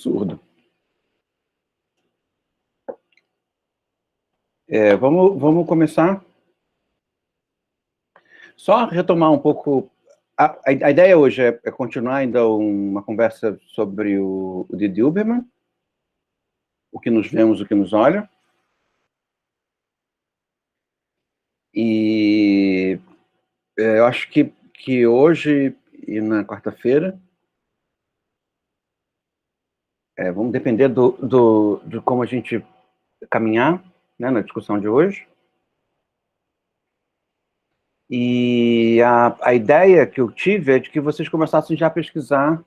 absurdo. Vamos começar. Só retomar um pouco. A ideia hoje é continuar ainda uma conversa sobre o Didi Huberman, o que nos vemos, o que nos olha. E eu acho que hoje e na quarta-feira vamos depender de como a gente caminhar, né, na discussão de hoje. E a ideia que eu tive é de que vocês começassem já a pesquisar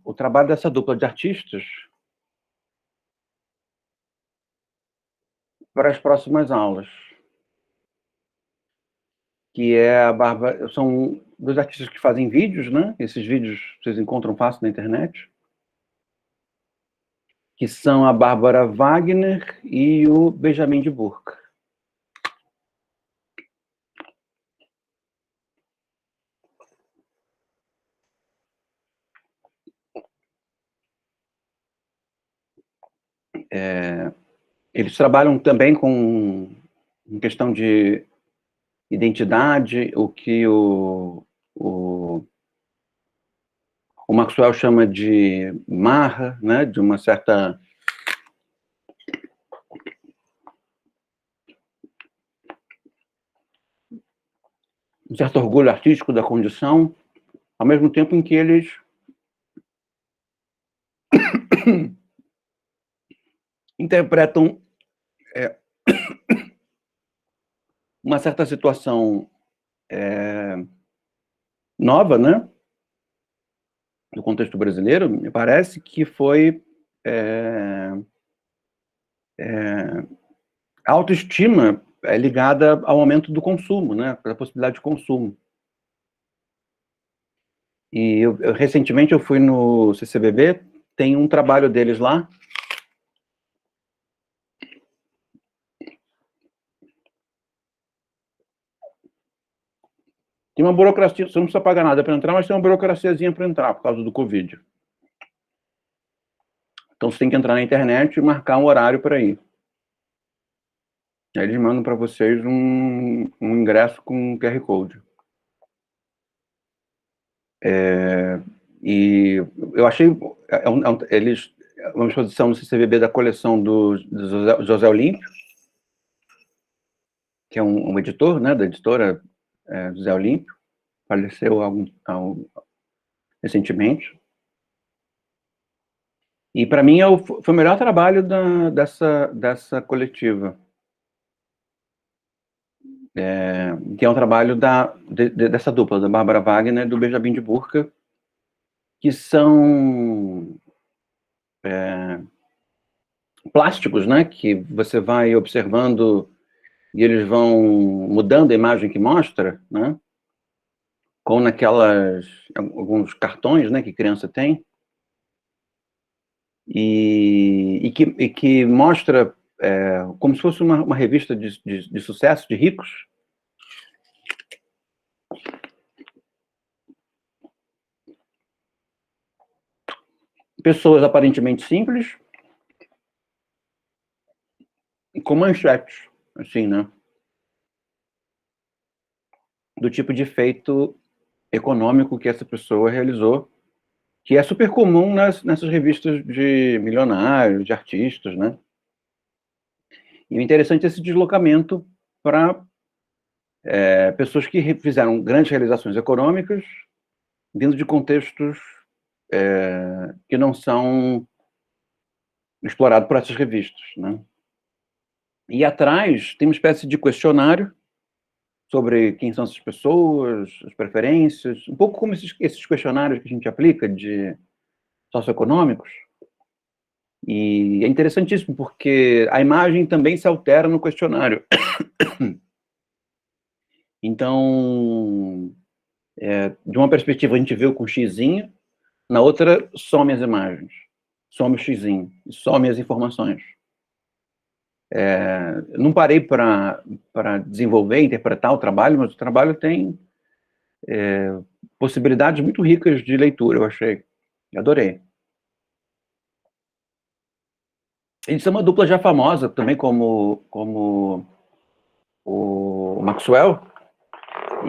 o trabalho dessa dupla de artistas para as próximas aulas. Que é a Bárbara... São dois artistas que fazem vídeos, né? Esses vídeos vocês encontram fácil na internet. Que são a Bárbara Wagner e o Benjamin de Burca. Eles trabalham também com questão de identidade, o que o Maxwell chama de marra, né, de uma certa... um certo orgulho artístico da condição, ao mesmo tempo em que eles interpretam uma certa situação nova, né, no contexto brasileiro. Me parece que foi a autoestima ligada ao aumento do consumo, né, da possibilidade de consumo. E recentemente eu fui no CCBB, tem um trabalho deles lá. Tem uma burocracia, você não precisa pagar nada para entrar, mas tem uma burocraciazinha para entrar, por causa do Covid. Então você tem que entrar na internet e marcar um horário para ir. Aí eles mandam para vocês um ingresso com QR Code. E eu achei... uma exposição no CCBB da coleção do José Olímpio, que é um editor, né, da editora José Olímpio, faleceu recentemente. E para mim foi o melhor trabalho dessa coletiva. Que é um trabalho dessa dupla, da Bárbara Wagner e do Benjamin de Burca, que são plásticos, né, que você vai observando e eles vão mudando a imagem que mostra, né, com alguns cartões, né, que criança tem, e que mostra como se fosse uma revista de sucesso, de ricos. Pessoas aparentemente simples, e com manchetes, assim, né? Do tipo de feito econômico que essa pessoa realizou, que é super comum nessas revistas de milionários, de artistas, né? E o interessante é esse deslocamento para pessoas que fizeram grandes realizações econômicas, vindo de contextos que não são explorados por essas revistas, né? E atrás tem uma espécie de questionário sobre quem são essas pessoas, as preferências, um pouco como esses questionários que a gente aplica de socioeconômicos. E é interessantíssimo, porque a imagem também se altera no questionário. Então, de uma perspectiva, a gente vê com xizinho, na outra, some as imagens, some o xizinho, some as informações. Não parei para desenvolver, interpretar o trabalho, mas o trabalho tem possibilidades muito ricas de leitura, eu achei. Adorei. Eles são uma dupla já famosa também, como o Maxwell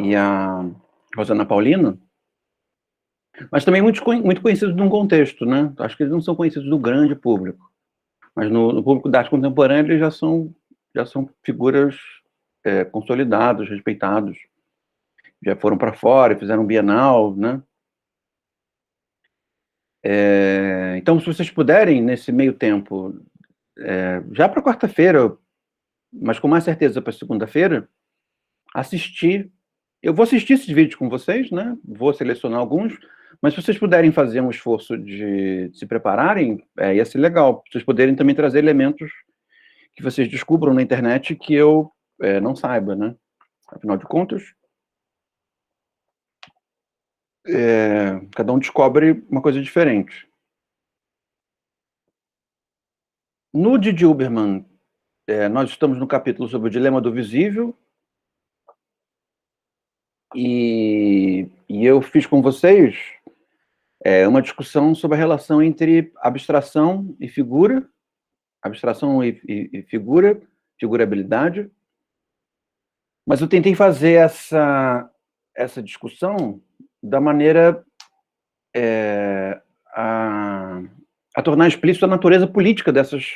e a Rosana Paulino, mas também muito conhecidos num contexto, né? Acho que eles não são conhecidos no grande público, mas no público da arte contemporânea eles já são figuras consolidados, respeitados, já foram para fora, fizeram Bienal, né? Então, se vocês puderem, nesse meio tempo, já para quarta-feira, mas com mais certeza para segunda-feira, assistir. Eu vou assistir esses vídeos com vocês, né? Vou selecionar alguns, mas se vocês puderem fazer um esforço de se prepararem, ia ser legal. Vocês poderem também trazer elementos que vocês descubram na internet que eu não saiba, né? Afinal de contas, cada um descobre uma coisa diferente. No Didi Uberman, nós estamos no capítulo sobre o dilema do visível, e eu fiz com vocês uma discussão sobre a relação entre abstração e figura, abstração e figura, figurabilidade, mas eu tentei fazer essa discussão da maneira a tornar explícito a natureza política dessas,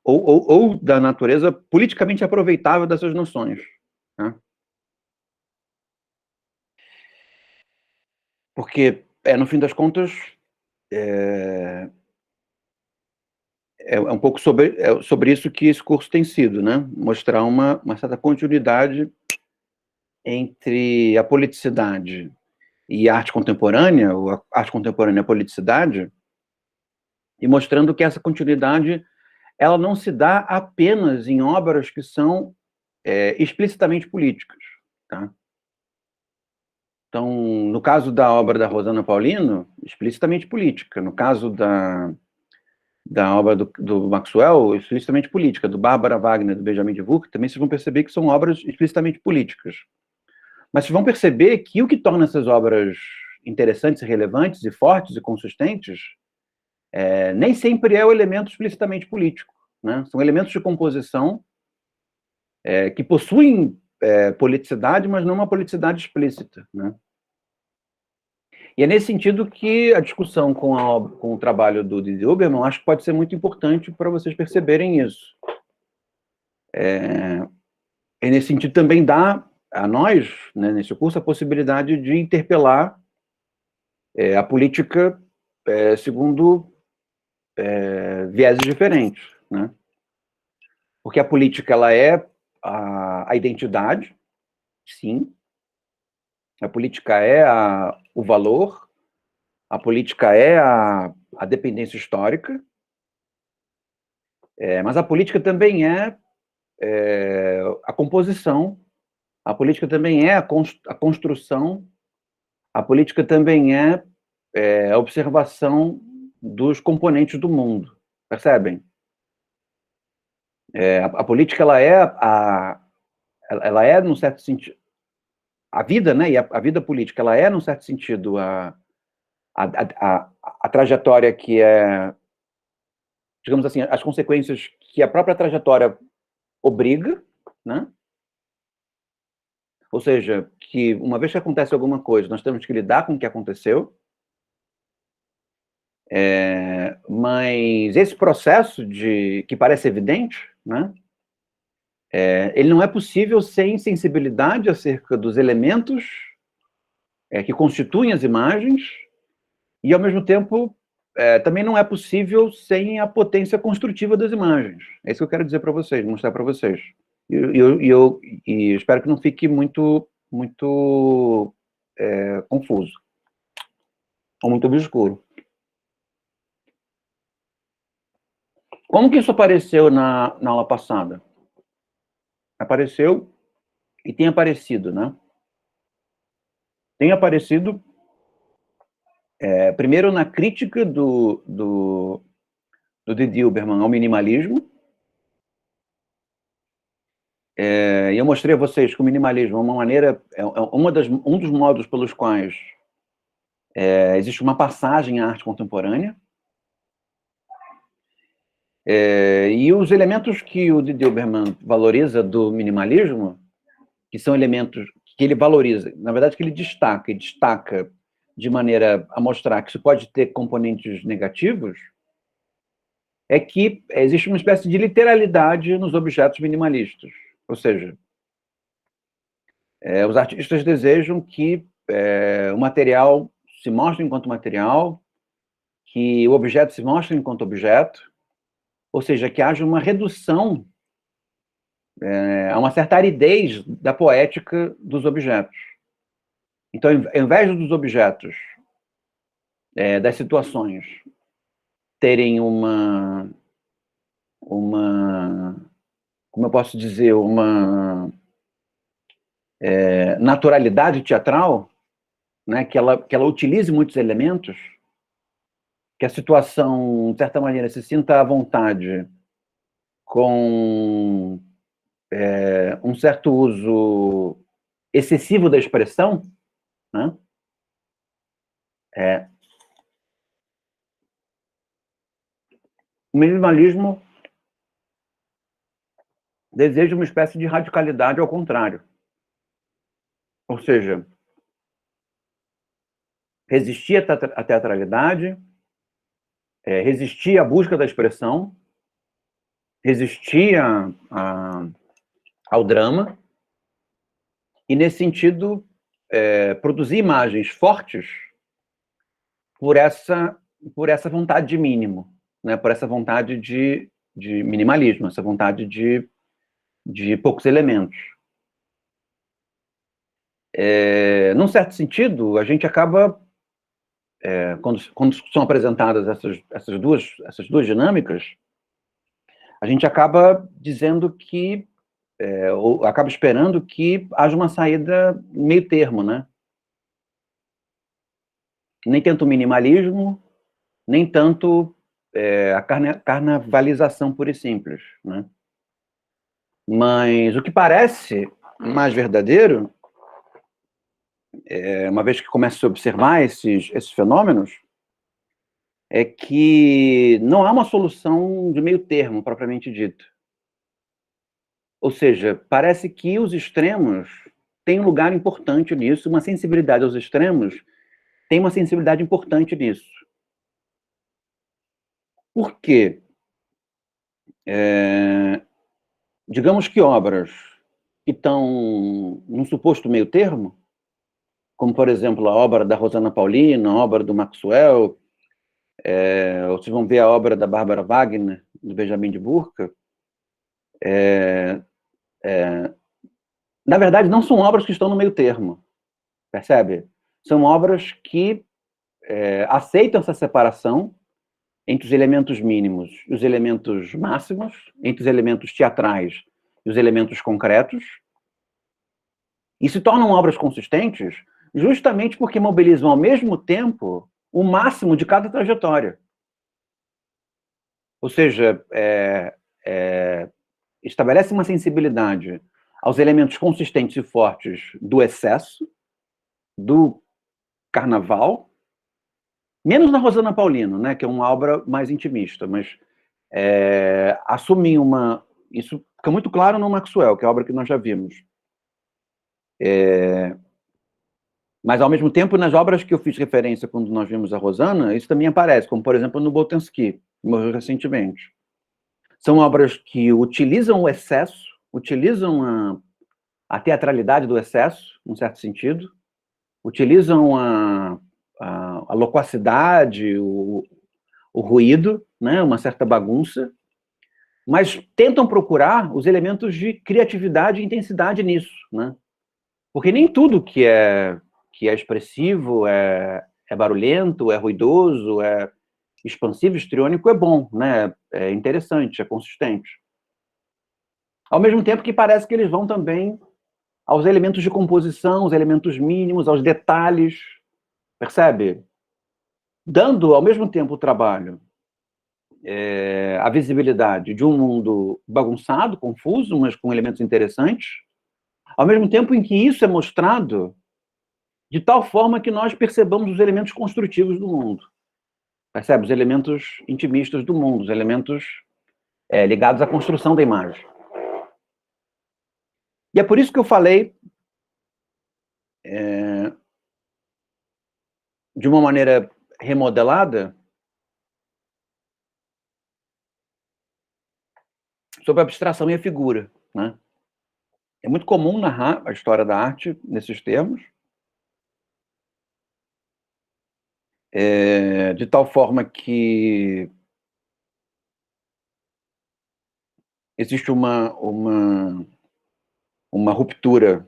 ou da natureza politicamente aproveitável dessas noções, né? Porque, no fim das contas, um pouco sobre isso que esse curso tem sido, né? Mostrar uma certa continuidade entre a politicidade e a arte contemporânea, ou a arte contemporânea e a politicidade, e mostrando que essa continuidade ela não se dá apenas em obras que são explicitamente políticas, tá? Então, no caso da obra da Rosana Paulino, explicitamente política. No caso da obra do Maxwell, explicitamente política. Do Bárbara Wagner, do Benjamin Dvorak, também vocês vão perceber que são obras explicitamente políticas. Mas vocês vão perceber que o que torna essas obras interessantes, relevantes e fortes e consistentes nem sempre é o elemento explicitamente político, né? São elementos de composição que possuem politicidade, mas não uma politicidade explícita, né? E é nesse sentido que a discussão com o trabalho do Didi Uberman, acho que pode ser muito importante para vocês perceberem isso. E nesse sentido também dá a nós, né, nesse curso, a possibilidade de interpelar a política segundo vieses diferentes, né? Porque a política, ela é a identidade, sim. A política é o valor, a política é a dependência histórica, mas a política também é a composição, a política também é a construção, a política também é a observação dos componentes do mundo, percebem? A política, ela é, num certo sentido, a vida, né, e a vida política, ela é, num certo sentido, a trajetória que digamos assim, as consequências que a própria trajetória obriga, né? Ou seja, que uma vez que acontece alguma coisa, nós temos que lidar com o que aconteceu, mas esse processo que parece evidente, né? Ele não é possível sem sensibilidade acerca dos elementos que constituem as imagens, e, ao mesmo tempo, também não é possível sem a potência construtiva das imagens. É isso que eu quero dizer para vocês, mostrar para vocês. E espero que não fique muito confuso, ou muito obscuro. Como que isso apareceu na aula passada? Apareceu e tem aparecido, né? Tem aparecido, primeiro, na crítica do Didi Uberman ao minimalismo. E eu mostrei a vocês que o minimalismo é uma maneira, um dos modos pelos quais Existe uma passagem à arte contemporânea, e os elementos que o Didi Obermann valoriza do minimalismo, que são elementos que ele valoriza, na verdade que ele destaca de maneira a mostrar que isso pode ter componentes negativos, é que existe uma espécie de literalidade nos objetos minimalistas. Ou seja, os artistas desejam que o material se mostre enquanto material, que o objeto se mostre enquanto objeto, ou seja, que haja uma redução a uma certa aridez da poética dos objetos. Então, ao invés dos objetos, das situações, terem uma, como eu posso dizer, uma naturalidade teatral, né, que ela utilize muitos elementos, que a situação, de certa maneira, se sinta à vontade com um certo uso excessivo da expressão, né? O minimalismo deseja uma espécie de radicalidade ao contrário. Ou seja, resistir à teatralidade, resistir à busca da expressão, resistir ao drama, e, nesse sentido, produzir imagens fortes por essa vontade de mínimo, né? Por essa vontade de minimalismo, essa vontade de poucos elementos. Num certo sentido, a gente acaba, quando são apresentadas essas duas dinâmicas, a gente acaba dizendo que, ou acaba esperando que haja uma saída meio termo, né? Nem tanto minimalismo, nem tanto a carnavalização pura e simples, né? Mas o que parece mais verdadeiro, uma vez que começa a se observar esses fenômenos, é que não há uma solução de meio termo, propriamente dito. Ou seja, parece que os extremos têm um lugar importante nisso, uma sensibilidade aos extremos tem uma sensibilidade importante nisso. Por quê? Digamos que obras que estão num suposto meio termo, como, por exemplo, a obra da Rosana Paulino, a obra do Maxwell, ou vocês vão ver a obra da Bárbara Wagner, do Benjamin de Burca, na verdade, não são obras que estão no meio termo, percebe? São obras que aceitam essa separação entre os elementos mínimos e os elementos máximos, entre os elementos teatrais e os elementos concretos, e se tornam obras consistentes justamente porque mobilizam ao mesmo tempo o máximo de cada trajetória. Ou seja, estabelece uma sensibilidade aos elementos consistentes e fortes do excesso, do carnaval, menos na Rosana Paulino, né, que é uma obra mais intimista, mas assumem isso fica muito claro no Maxwell, que é a obra que nós já vimos. Mas, ao mesmo tempo, nas obras que eu fiz referência quando nós vimos a Rosana, isso também aparece, como, por exemplo, no Boltanski, que morreu recentemente. São obras que utilizam o excesso, utilizam a teatralidade do excesso, num certo sentido, utilizam a loquacidade, o ruído, né, uma certa bagunça, mas tentam procurar os elementos de criatividade e intensidade nisso, né? Porque nem tudo que é expressivo, é barulhento, é ruidoso, é expansivo, histriônico, é bom, né? É interessante, é consistente. Ao mesmo tempo que parece que eles vão também aos elementos de composição, aos elementos mínimos, aos detalhes, percebe? Dando, ao mesmo tempo, o trabalho, a visibilidade de um mundo bagunçado, confuso, mas com elementos interessantes, ao mesmo tempo em que isso é mostrado de tal forma que nós percebamos os elementos construtivos do mundo. Percebe? Os elementos intimistas do mundo, os elementos ligados à construção da imagem. E é por isso que eu falei de uma maneira remodelada sobre a abstração e a figura, né? É muito comum narrar a história da arte nesses termos, de tal forma que existe uma ruptura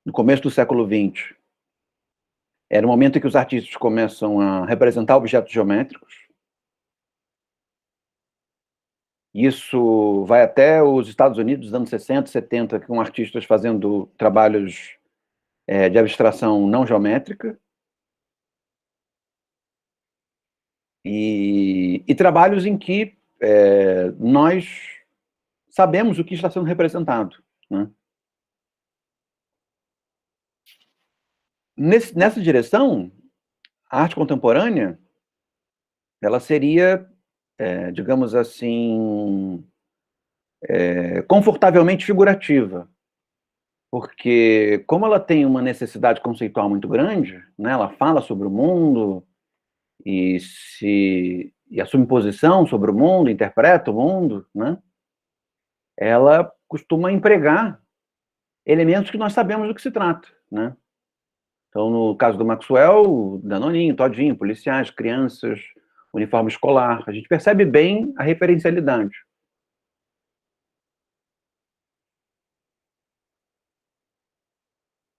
no começo do século XX. Era o momento em que os artistas começam a representar objetos geométricos. Isso vai até os Estados Unidos, dos anos 60, 70, com artistas fazendo trabalhos de abstração não geométrica. E trabalhos em que nós sabemos o que está sendo representado, né? Nessa direção, a arte contemporânea, ela seria, digamos assim, confortavelmente figurativa, porque como ela tem uma necessidade conceitual muito grande, né, ela fala sobre o mundo e assume posição sobre o mundo, interpreta o mundo, né, ela costuma empregar elementos que nós sabemos do que se trata, né? Então, no caso do Maxwell, Danoninho, Todinho, policiais, crianças, uniforme escolar, a gente percebe bem a referencialidade.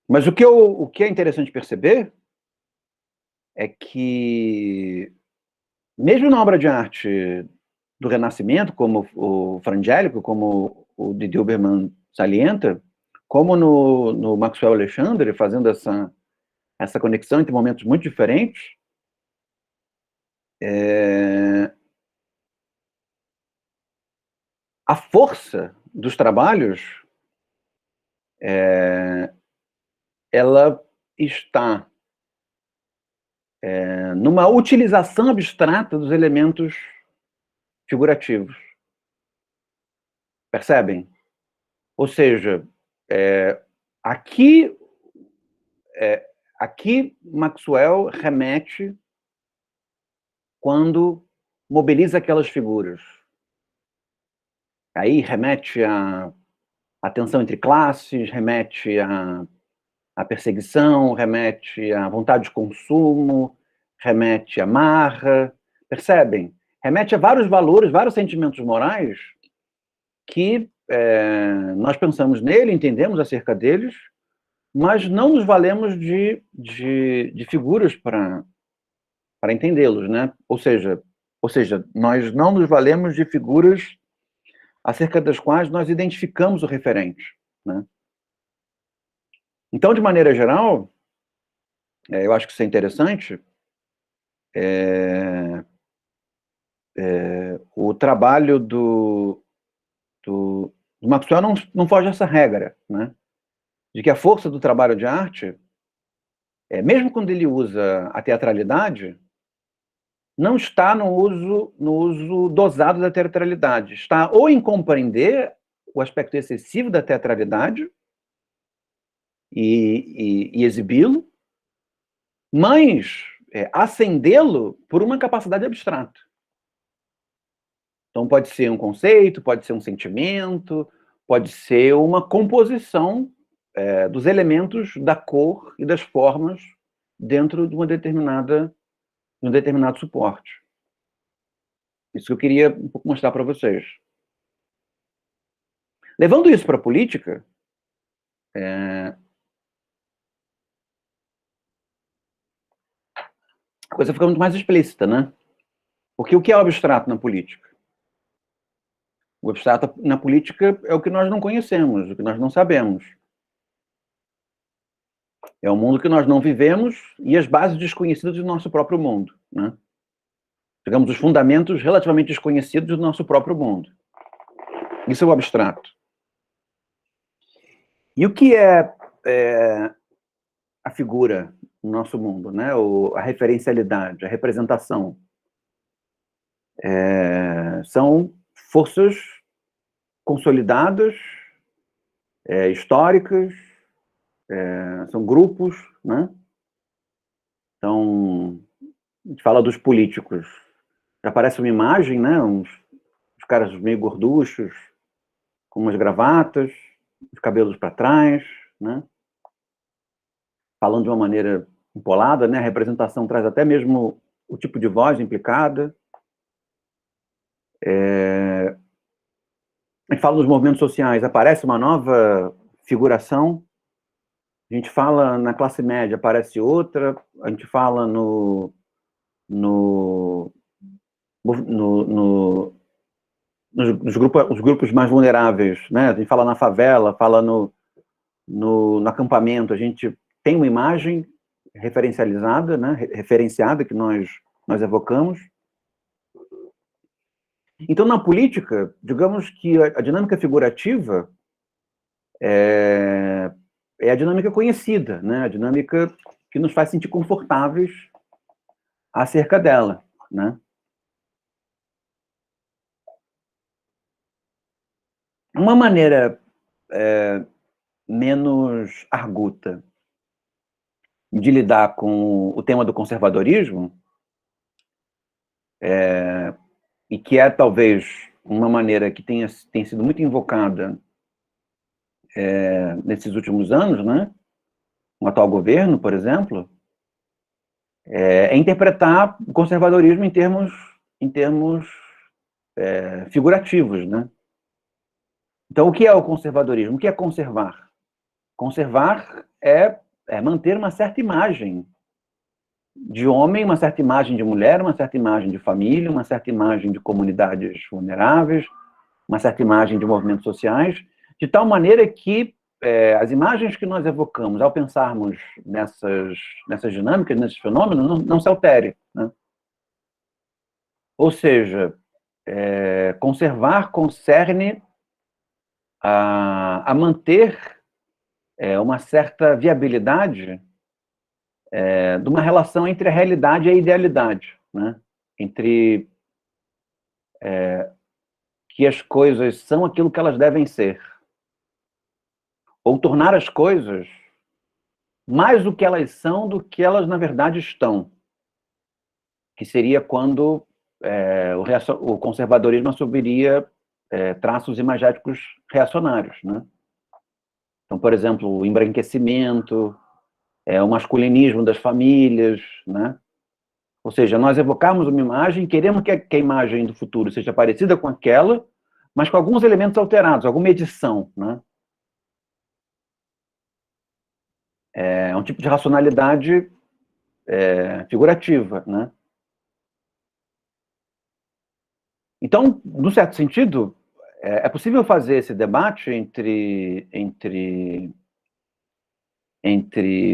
Mas o que é interessante perceber é que, mesmo na obra de arte do Renascimento, como o Frangélico, como o de Dilberman salienta, como no Maxwell Alexandre, fazendo essa conexão entre momentos muito diferentes, a força dos trabalhos ela está numa utilização abstrata dos elementos figurativos. Percebem? Ou seja, aqui Maxwell remete quando mobiliza aquelas figuras. Aí remete à tensão entre classes, remete à perseguição, remete à vontade de consumo, remete à marra, percebem? Remete a vários valores, vários sentimentos morais que nós pensamos nele, entendemos acerca deles, mas não nos valemos de figuras para entendê-los, né? Ou seja, nós não nos valemos de figuras acerca das quais nós identificamos o referente, né? Então, de maneira geral, eu acho que isso é interessante, o trabalho do Maxwell não foge dessa regra, né? De que a força do trabalho de arte, mesmo quando ele usa a teatralidade, não está no uso dosado da teatralidade. Está ou em compreender o aspecto excessivo da teatralidade e exibi-lo, mas acendê-lo por uma capacidade abstrata. Então, pode ser um conceito, pode ser um sentimento, pode ser uma composição dos elementos da cor e das formas dentro de um determinado suporte. Isso que eu queria um pouco mostrar para vocês. Levando isso para a política, a coisa fica muito mais explícita, né? Porque o que é o abstrato na política? O abstrato na política é o que nós não conhecemos, o que nós não sabemos. É o mundo que nós não vivemos e as bases desconhecidas do nosso próprio mundo, né? Digamos, os fundamentos relativamente desconhecidos do nosso próprio mundo. Isso é o abstrato. E o que é a figura no nosso mundo, né? A referencialidade, a representação. São forças consolidadas, históricas, são grupos, né? Então, a gente fala dos políticos. Já aparece uma imagem, né? Uns caras meio gorduchos, com umas gravatas, os cabelos para trás, né? Falando de uma maneira empolada, né? A representação traz até mesmo o tipo de voz implicada. A gente fala dos movimentos sociais, aparece uma nova figuração. A gente fala na classe média, aparece outra. A gente fala no nos grupos mais vulneráveis, né? A gente fala na favela, fala no acampamento. A gente tem uma imagem referencializada, né? Referenciada que nós evocamos. Então, na política, digamos que a dinâmica figurativa é a dinâmica conhecida, né? A dinâmica que nos faz sentir confortáveis acerca dela, né? Uma maneira menos arguta de lidar com o tema do conservadorismo, e que é talvez uma maneira que tem sido muito invocada nesses últimos anos, né? O atual governo, por exemplo, é interpretar o conservadorismo em termos figurativos, né? Então, o que é o conservadorismo? O que é conservar? Conservar é manter uma certa imagem de homem, uma certa imagem de mulher, uma certa imagem de família, uma certa imagem de comunidades vulneráveis, uma certa imagem de movimentos sociais, de tal maneira que as imagens que nós evocamos ao pensarmos nessas dinâmicas, nesses fenômenos, não se alterem, né? Ou seja, conservar concerne a manter uma certa viabilidade de uma relação entre a realidade e a idealidade, né? Entre que as coisas são aquilo que elas devem ser, ou tornar as coisas mais do que elas são do que elas, na verdade, estão, que seria quando o conservadorismo assumiria traços imagéticos reacionários, né? Então, por exemplo, o embranquecimento, o masculinismo das famílias, né? Ou seja, nós evocarmos uma imagem, queremos que a imagem do futuro seja parecida com aquela, mas com alguns elementos alterados, alguma edição, né? É um tipo de racionalidade figurativa, né? Então, num certo sentido, é possível fazer esse debate entre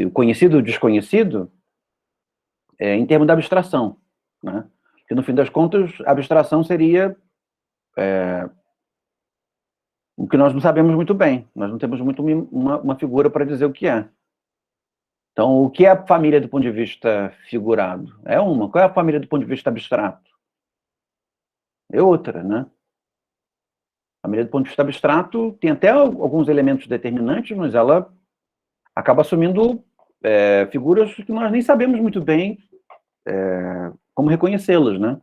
o conhecido e o desconhecido em termos da abstração, né? Porque, no fim das contas, a abstração seria o que nós não sabemos muito bem. Nós não temos muito uma figura para dizer o que é. Então, o que é a família do ponto de vista figurado? É uma. Qual é a família do ponto de vista abstrato? É outra, né? A família do ponto de vista abstrato tem até alguns elementos determinantes, mas ela acaba assumindo figuras que nós nem sabemos muito bem como reconhecê-las, né?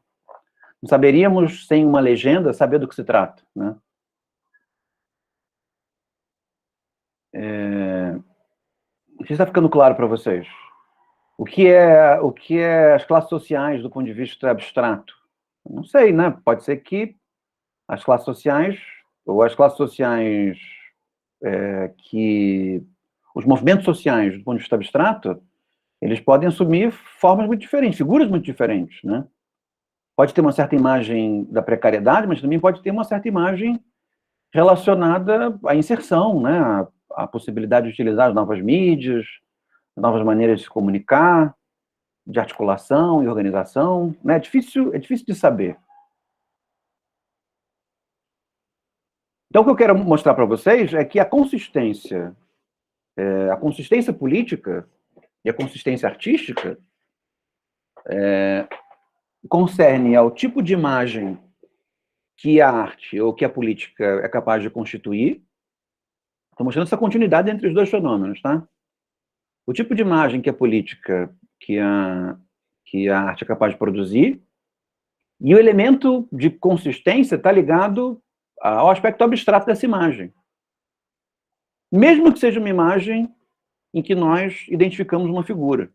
Não saberíamos, sem uma legenda, saber do que se trata, né? Não sei se está ficando claro para vocês. O que é as classes sociais do ponto de vista abstrato? Não sei, né? Pode ser que as classes sociais, ou as classes sociais que... Os movimentos sociais, do ponto de vista abstrato, eles podem assumir formas muito diferentes, figuras muito diferentes, né? Pode ter uma certa imagem da precariedade, mas também pode ter uma certa imagem relacionada à inserção, né? À possibilidade de utilizar as novas mídias, novas maneiras de se comunicar, de articulação e organização, né? É difícil de saber. Então, o que eu quero mostrar para vocês é que a consistência política, E a consistência artística concerne ao tipo de imagem que a arte ou que a política é capaz de constituir. Estou mostrando essa continuidade entre os dois fenômenos, tá? O tipo de imagem que a política, que a arte é capaz de produzir, e o elemento de consistência está ligado ao aspecto abstrato dessa imagem. Mesmo que seja uma imagem em que nós identificamos uma figura.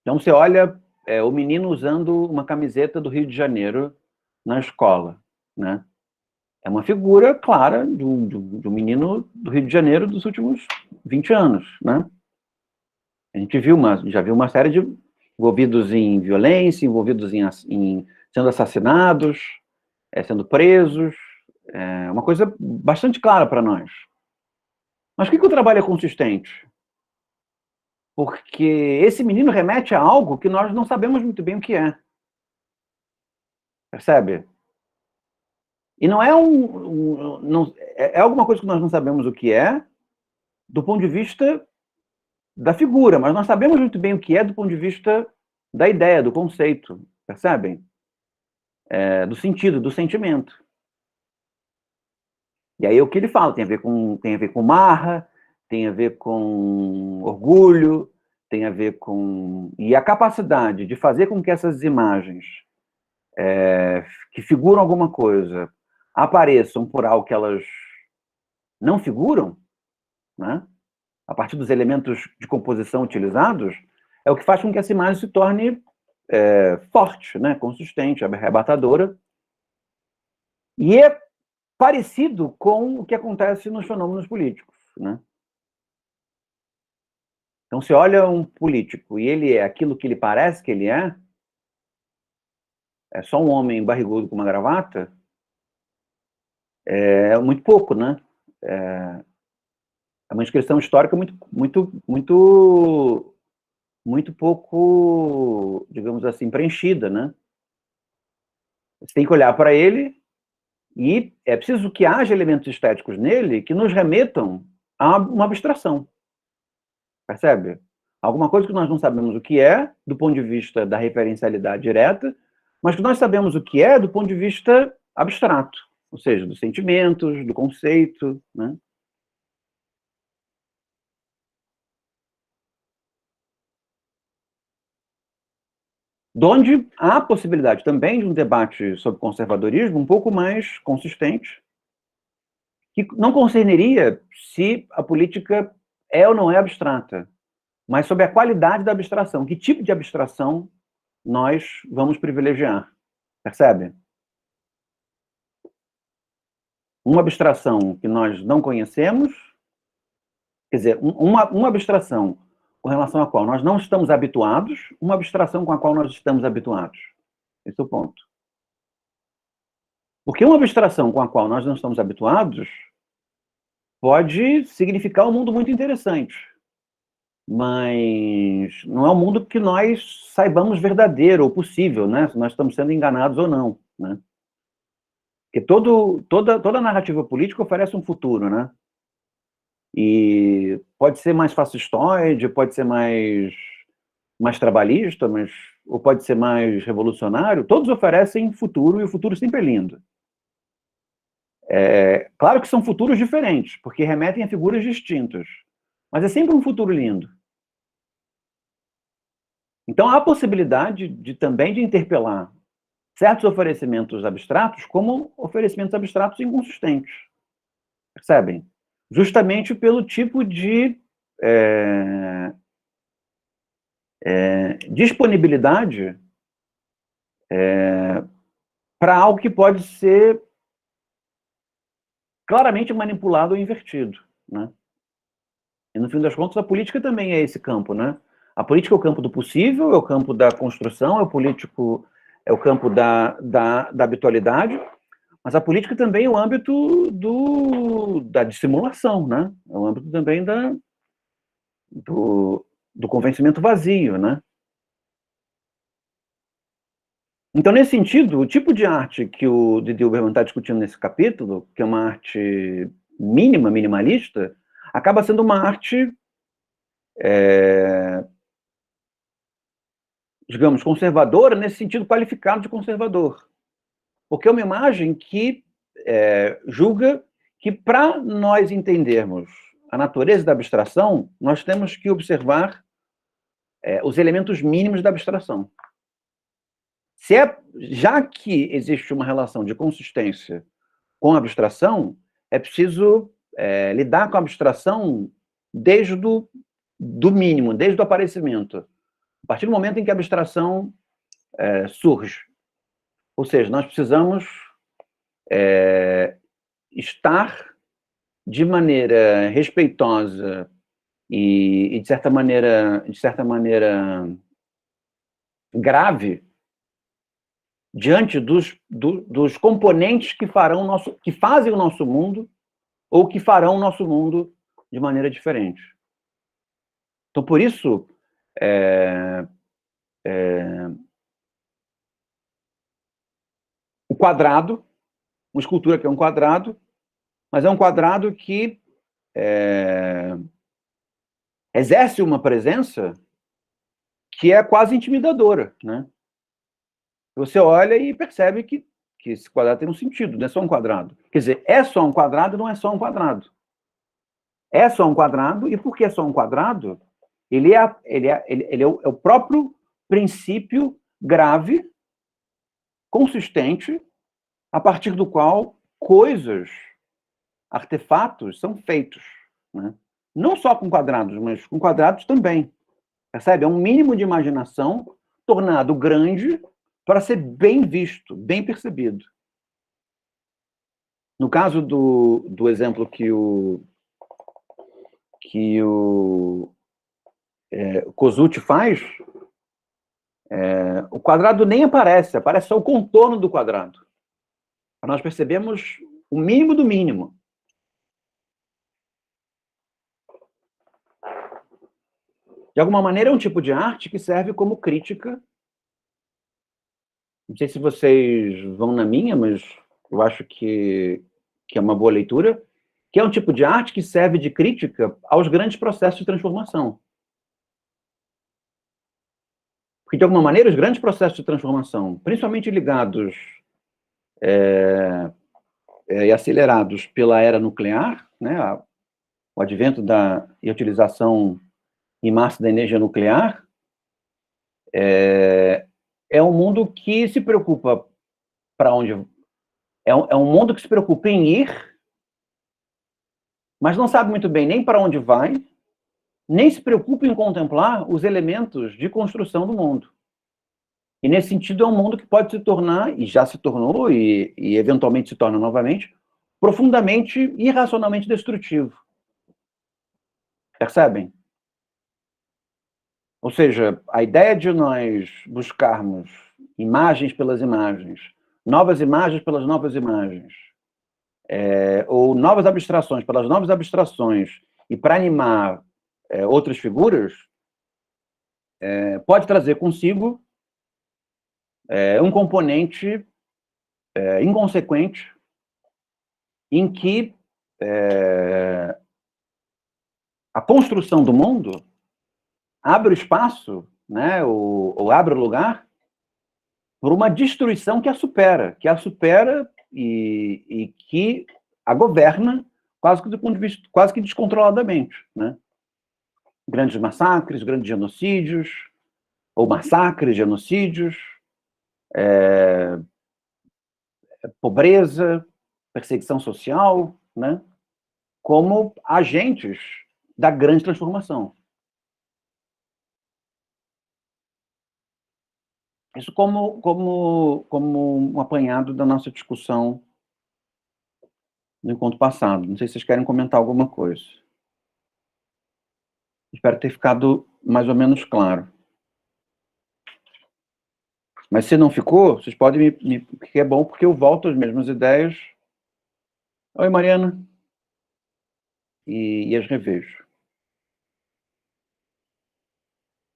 Então, você olha o menino usando uma camiseta do Rio de Janeiro na escola, né? É uma figura clara de um menino do Rio de Janeiro dos últimos 20 anos, né? A gente já viu uma série de envolvidos em violência, envolvidos em sendo assassinados, sendo presos, uma coisa bastante clara para nós. Mas por que o trabalho é consistente? Porque esse menino remete a algo que nós não sabemos muito bem o que é. Percebe? E não é é alguma coisa que nós não sabemos o que é, do ponto de vista da figura, mas nós sabemos muito bem o que é do ponto de vista da ideia, do conceito, percebem? Do sentido, do sentimento. E aí o que ele fala tem a ver com marra, tem a ver com orgulho, tem a ver com... E a capacidade de fazer com que essas imagens que figuram alguma coisa apareçam por algo que elas não figuram, né? A partir dos elementos de composição utilizados, é o que faz com que essa imagem se torne forte, né? Consistente, arrebatadora. E é parecido com o que acontece nos fenômenos políticos, né? Então, se olha um político e ele é aquilo que ele parece que ele é só um homem barrigudo com uma gravata, é muito pouco, né? É uma inscrição histórica muito pouco, digamos assim, preenchida, né? Você tem que olhar para ele e é preciso que haja elementos estéticos nele que nos remetam a uma abstração. Percebe? Alguma coisa que nós não sabemos o que é, do ponto de vista da referencialidade direta, mas que nós sabemos o que é do ponto de vista abstrato, ou seja, dos sentimentos, do conceito, né? De onde há a possibilidade também de um debate sobre conservadorismo um pouco mais consistente, que não concerneria se a política é ou não é abstrata, mas sobre a qualidade da abstração. Que tipo de abstração nós vamos privilegiar? Percebe? Uma abstração que nós não conhecemos, quer dizer, uma abstração com relação à qual nós não estamos habituados, uma abstração com a qual nós estamos habituados. Esse é o ponto. Porque uma abstração com a qual nós não estamos habituados pode significar um mundo muito interessante, mas não é um mundo que nós saibamos verdadeiro ou possível, né? Se nós estamos sendo enganados ou não, né? Porque toda narrativa política oferece um futuro, né? E pode ser mais fascistoide, pode ser mais trabalhista, ou pode ser mais revolucionário, todos oferecem futuro, e o futuro sempre é lindo. Claro que são futuros diferentes, porque remetem a figuras distintas, mas é sempre um futuro lindo. Então há a possibilidade também de interpelar certos oferecimentos abstratos como oferecimentos abstratos inconsistentes. Percebem? Justamente pelo tipo de disponibilidade para algo que pode ser claramente manipulado ou invertido, né? E no fim das contas, a política também é esse campo, né? A política é o campo do possível, é o campo da construção, é o campo da habitualidade, mas a política também é o âmbito da dissimulação, né? É o âmbito também do convencimento vazio, né? Então, nesse sentido, o tipo de arte que o Didi Uberman está discutindo nesse capítulo, que é uma arte minimalista, acaba sendo uma arte, digamos, conservadora, nesse sentido qualificado de conservador. Porque é uma imagem que julga que, para nós entendermos a natureza da abstração, nós temos que observar os elementos mínimos da abstração. Já que existe uma relação de consistência com a abstração, é preciso lidar com a abstração desde do mínimo, desde o aparecimento. A partir do momento em que a abstração surge. Ou seja, nós precisamos estar de maneira respeitosa e de certa maneira grave diante dos componentes que fazem o nosso mundo ou que farão o nosso mundo de maneira diferente. Então, por isso, o quadrado, uma escultura que é um quadrado, mas é um quadrado que exerce uma presença que é quase intimidadora, né? Você olha e percebe que esse quadrado tem um sentido, não é só um quadrado. Quer dizer, é só um quadrado, não é só um quadrado. É só um quadrado, e por que é só um quadrado? Ele é o próprio princípio grave, consistente, a partir do qual coisas, artefatos são feitos, né? Não só com quadrados, mas com quadrados também. Percebe? É um mínimo de imaginação tornado grande para ser bem visto, bem percebido. No caso do exemplo que o Kosuth faz, o quadrado nem aparece só o contorno do quadrado. Nós percebemos o mínimo do mínimo. De alguma maneira, é um tipo de arte que serve como crítica. Não sei se vocês vão na minha, mas eu acho que é uma boa leitura, que é um tipo de arte que serve de crítica aos grandes processos de transformação. Porque, de alguma maneira, os grandes processos de transformação, principalmente ligados e acelerados pela era nuclear, né, o advento e a utilização em massa da energia nuclear, é um mundo que se preocupa para onde... É um mundo que se preocupa em ir, mas não sabe muito bem nem para onde vai, nem se preocupa em contemplar os elementos de construção do mundo. E, nesse sentido, é um mundo que pode se tornar, e já se tornou, e eventualmente se torna novamente, profundamente, irracionalmente destrutivo. Percebem? Ou seja, a ideia de nós buscarmos imagens pelas imagens, novas imagens pelas novas imagens, ou novas abstrações pelas novas abstrações, e para animar outras figuras, pode trazer consigo um componente inconsequente em que a construção do mundo abre o espaço, né, ou abre o lugar por uma destruição que a supera e que a governa quase que do ponto de vista, quase que descontroladamente, né? Grandes massacres, grandes genocídios, ou massacres, genocídios, pobreza, perseguição social, né? Como agentes da grande transformação. Isso como um apanhado da nossa discussão no encontro passado. Não sei se vocês querem comentar alguma coisa. Espero ter ficado mais ou menos claro. Mas se não ficou, vocês podem que é bom, porque eu volto às mesmas ideias. Oi, Mariana. E as revejo.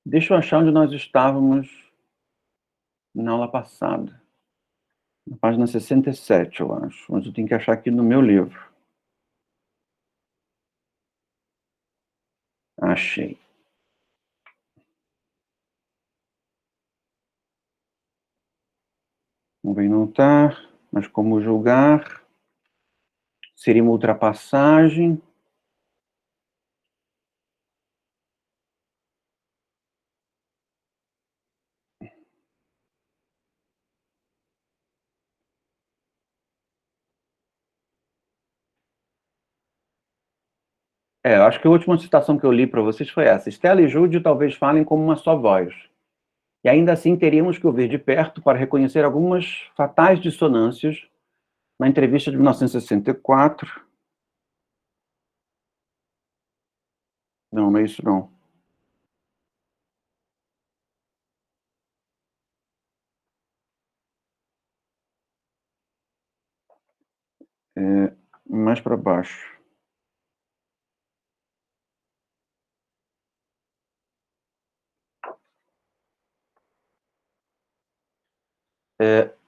Deixa eu achar onde nós estávamos na aula passada. Na página 67, eu acho. Onde eu tenho que achar aqui no meu livro. Achei. Convém notar, mas como julgar? Seria uma ultrapassagem. Eu acho que a última citação que eu li para vocês foi essa. Stella e Júlio talvez falem como uma só voz. E ainda assim teríamos que ouvir de perto para reconhecer algumas fatais dissonâncias na entrevista de 1964. Não, não é isso não. Mais para baixo.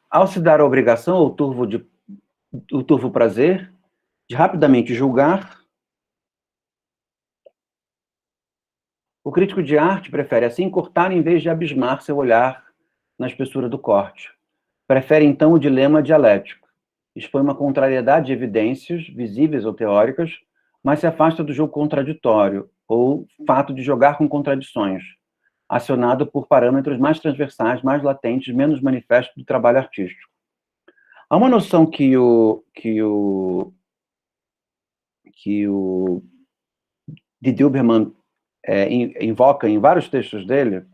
Ao se dar a obrigação ou o turvo prazer de rapidamente julgar, o crítico de arte prefere assim cortar em vez de abismar seu olhar na espessura do corte. Prefere então o dilema dialético. Expõe uma contrariedade de evidências, visíveis ou teóricas, mas se afasta do jogo contraditório, ou fato de jogar com contradições, acionado por parâmetros mais transversais, mais latentes, menos manifestos do trabalho artístico. Há uma noção que o de Dilberman invoca em vários textos dele,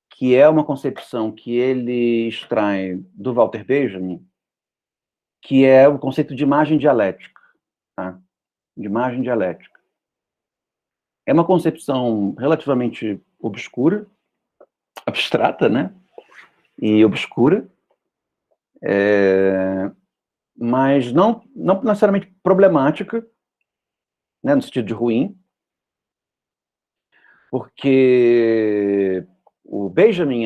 que é uma concepção que ele extrai do Walter Benjamin, que é o conceito de imagem dialética, tá? De imagem dialética. É uma concepção relativamente obscura, abstrata, né? E obscura, mas não necessariamente problemática, né? No sentido de ruim, porque o Benjamin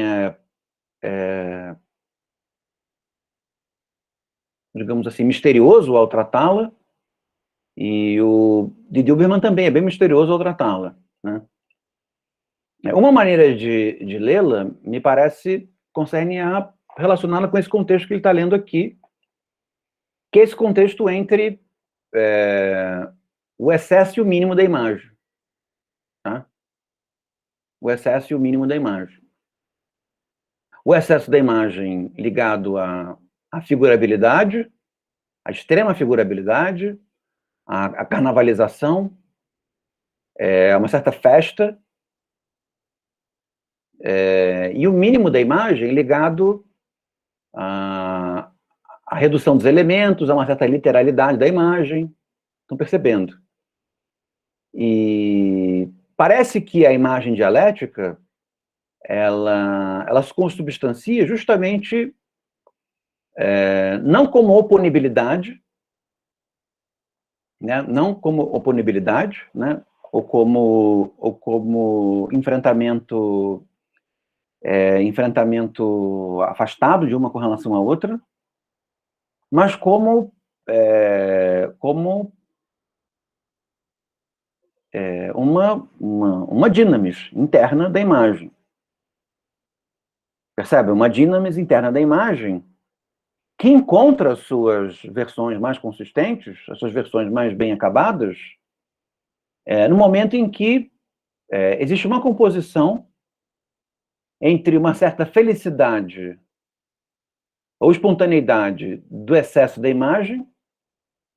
digamos assim, misterioso ao tratá-la, e o de Dilberman também é bem misterioso ao tratá-la, né? Uma maneira de lê-la, me parece, concerne a relacioná-la com esse contexto que ele está lendo aqui, que é esse contexto entre o excesso e o mínimo da imagem. Tá? O excesso e o mínimo da imagem. O excesso da imagem ligado à figurabilidade, à extrema figurabilidade, à carnavalização, a uma certa festa, e o mínimo da imagem ligado à redução dos elementos, a uma certa literalidade da imagem. Estão percebendo? E parece que a imagem dialética ela se consubstancia justamente não como oponibilidade, né? Não como oponibilidade, né? Ou como enfrentamento afastado de uma com relação à outra, mas como uma dinamis interna da imagem. Percebe? Uma dinamis interna da imagem que encontra as suas versões mais consistentes, as suas versões mais bem acabadas, no momento em que existe uma composição entre uma certa felicidade ou espontaneidade do excesso da imagem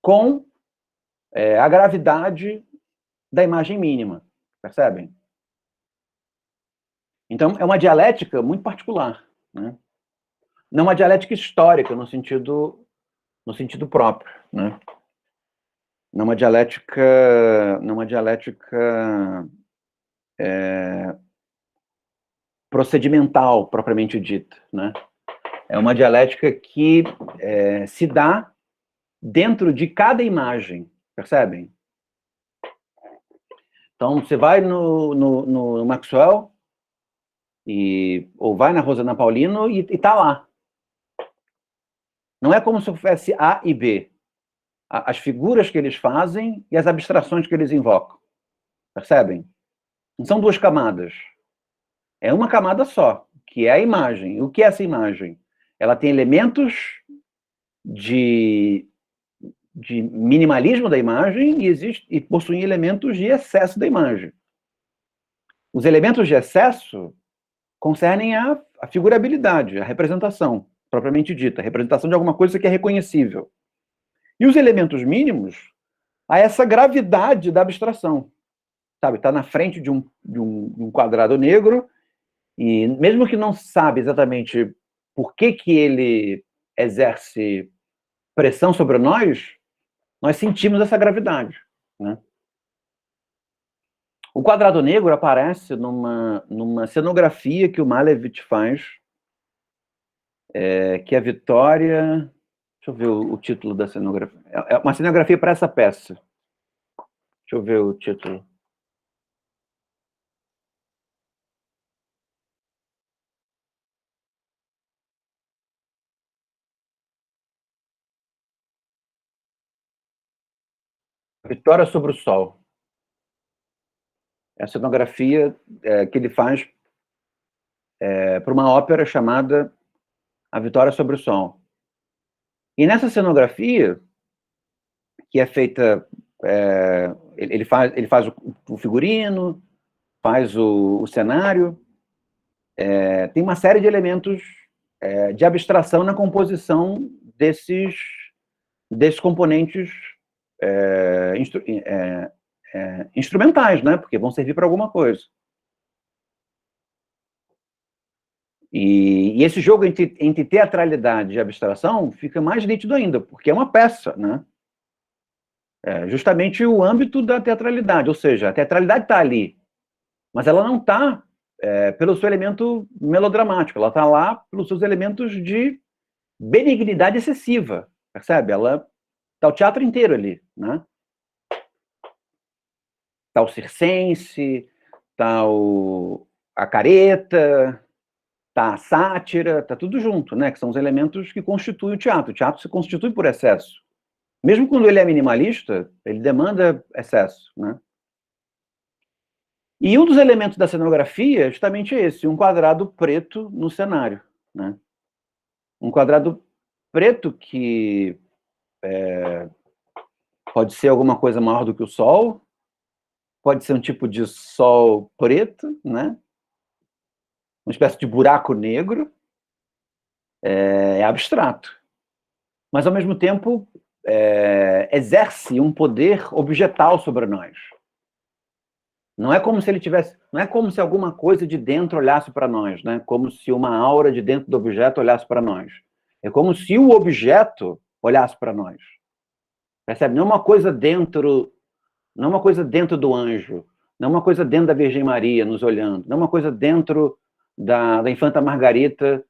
com a gravidade da imagem mínima, percebem? Então, é uma dialética muito particular, né? Não uma dialética histórica no sentido próprio, né? Não uma dialética procedimental propriamente dita, né? É uma dialética que se dá dentro de cada imagem, percebem? Então, você vai no Maxwell, ou vai na Rosana Paulino e está lá. Não é como se fosse A e B. As figuras que eles fazem e as abstrações que eles invocam. Percebem? Não são duas camadas. É uma camada só, que é a imagem. O que é essa imagem? Ela tem elementos de minimalismo da imagem e possui elementos de excesso da imagem. Os elementos de excesso concernem a figurabilidade, a representação, propriamente dita, a representação de alguma coisa que é reconhecível. E os elementos mínimos, a essa gravidade da abstração. Sabe, está na frente de um quadrado negro, e mesmo que não sabe exatamente por que ele exerce pressão sobre nós sentimos essa gravidade, né? O quadrado negro aparece numa cenografia que o Malevich faz, que é a Vitória... Deixa eu ver o título da cenografia. É uma cenografia para essa peça. Deixa eu ver o título. Vitória sobre o Sol. É a cenografia que ele faz para uma ópera chamada A Vitória sobre o Sol. E nessa cenografia, que é feita... ele faz o figurino, faz o cenário, tem uma série de elementos de abstração na composição desses componentes instrumentais, né? Porque vão servir para alguma coisa. E esse jogo entre teatralidade e abstração fica mais nítido ainda, porque é uma peça, né? Justamente o âmbito da teatralidade, ou seja, a teatralidade está ali, mas ela não está pelo seu elemento melodramático, ela está lá pelos seus elementos de benignidade excessiva, percebe? Ela está o teatro inteiro ali, né? Está o circense, está a careta, está a sátira, está tudo junto, né? Que são os elementos que constituem o teatro. O teatro se constitui por excesso. Mesmo quando ele é minimalista, ele demanda excesso, né? E um dos elementos da cenografia é justamente esse, um quadrado preto no cenário, né? Um quadrado preto que pode ser alguma coisa maior do que o Sol, pode ser um tipo de Sol preto, né? Uma espécie de buraco negro, é abstrato. Mas, ao mesmo tempo, exerce um poder objetal sobre nós. Não é como se ele tivesse... Não é como se alguma coisa de dentro olhasse para nós, né? Como se uma aura de dentro do objeto olhasse para nós. É como se o objeto olhasse para nós. Percebe? Não é uma coisa dentro... Não é uma coisa dentro do anjo. Não é uma coisa dentro da Virgem Maria nos olhando. Não é uma coisa dentro da Infanta Margarita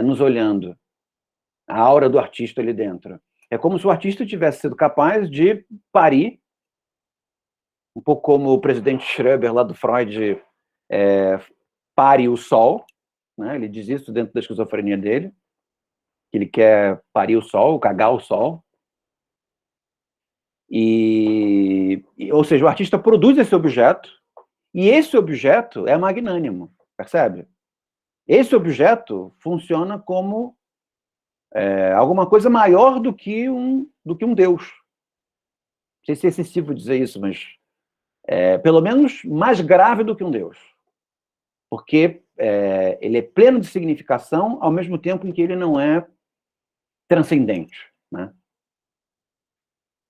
nos olhando. A aura do artista ali dentro. É como se o artista tivesse sido capaz de parir, um pouco como o presidente Schreber, lá do Freud, pare o sol, né? Ele diz isso dentro da esquizofrenia dele, que ele quer parir o sol, cagar o sol. Ou seja, o artista produz esse objeto, e esse objeto é magnânimo, percebe? Esse objeto funciona como alguma coisa maior do que um Deus. Não sei se é excessivo dizer isso, mas pelo menos mais grave do que um Deus. Porque ele é pleno de significação, ao mesmo tempo em que ele não é transcendente, né?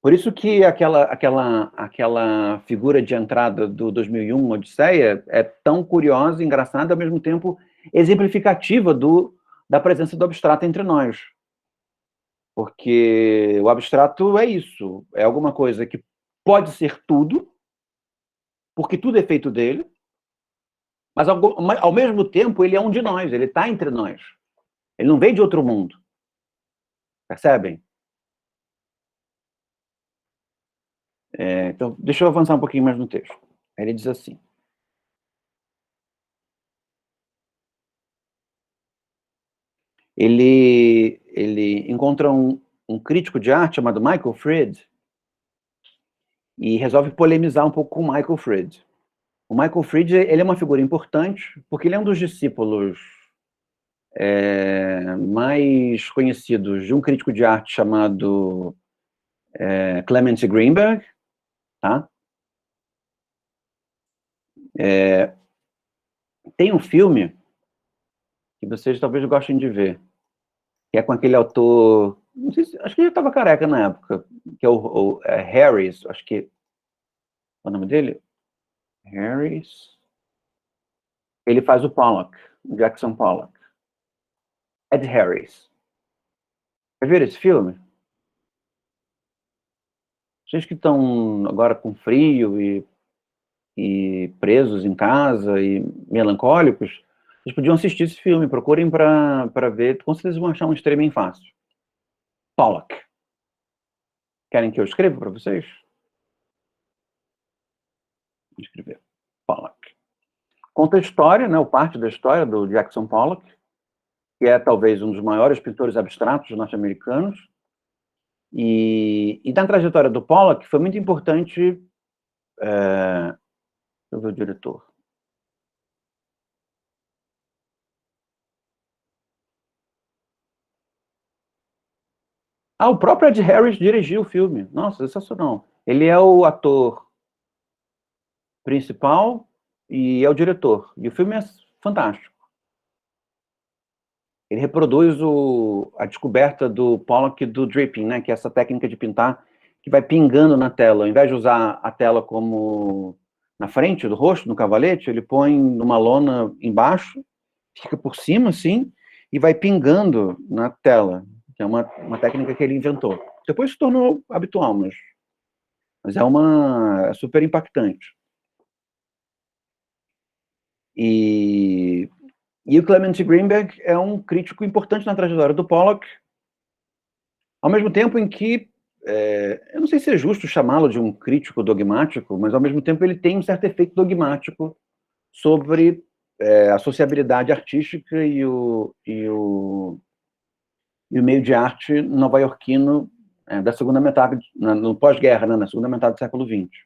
Por isso que aquela figura de entrada do 2001, Odisseia, é tão curiosa, engraçada, ao mesmo tempo exemplificativa da presença do abstrato entre nós. Porque o abstrato é isso, é alguma coisa que pode ser tudo, porque tudo é feito dele, mas ao mesmo tempo ele é um de nós, ele está entre nós. Ele não veio de outro mundo. Percebem? Então, deixa eu avançar um pouquinho mais no texto. Ele diz assim: ele encontra um crítico de arte chamado Michael Fried e resolve polemizar um pouco com Michael Fried. O Michael Fried, ele é uma figura importante, porque ele é um dos discípulos mais conhecidos de um crítico de arte chamado Clement Greenberg, tá? Tem um filme que vocês talvez gostem de ver, que é com aquele autor, não sei se, acho que ele estava careca na época, que é o Harris, acho que, qual é o nome dele? Harris. Ele faz o Pollock, o Jackson Pollock. Ed Harris. Já viram esse filme? Vocês que estão agora com frio e presos em casa e melancólicos, vocês podiam assistir esse filme, procurem para ver, com certeza vão achar um streaming fácil. Pollock. Querem que eu escreva para vocês? Vou escrever. Pollock. Conta a história, né, ou parte da história do Jackson Pollock, que é talvez um dos maiores pintores abstratos norte-americanos. E na trajetória do Pollock foi muito importante. Deixa eu ver o diretor. O próprio Ed Harris dirigiu o filme. Nossa, sensacional. Ele é o ator principal e é o diretor. E o filme é fantástico. Ele reproduz a descoberta do Pollock do dripping, né, que é essa técnica de pintar que vai pingando na tela. Ao invés de usar a tela como na frente do rosto, no cavalete, ele põe numa lona embaixo, fica por cima, assim, e vai pingando na tela, que é uma técnica que ele inventou. Depois se tornou habitual, mas é super impactante. E o Clement Greenberg é um crítico importante na trajetória do Pollock, ao mesmo tempo em que, eu não sei se é justo chamá-lo de um crítico dogmático, mas ao mesmo tempo ele tem um certo efeito dogmático sobre a sociabilidade artística e o meio de arte nova-iorquino da segunda metade, no pós-guerra, né, na segunda metade do século XX.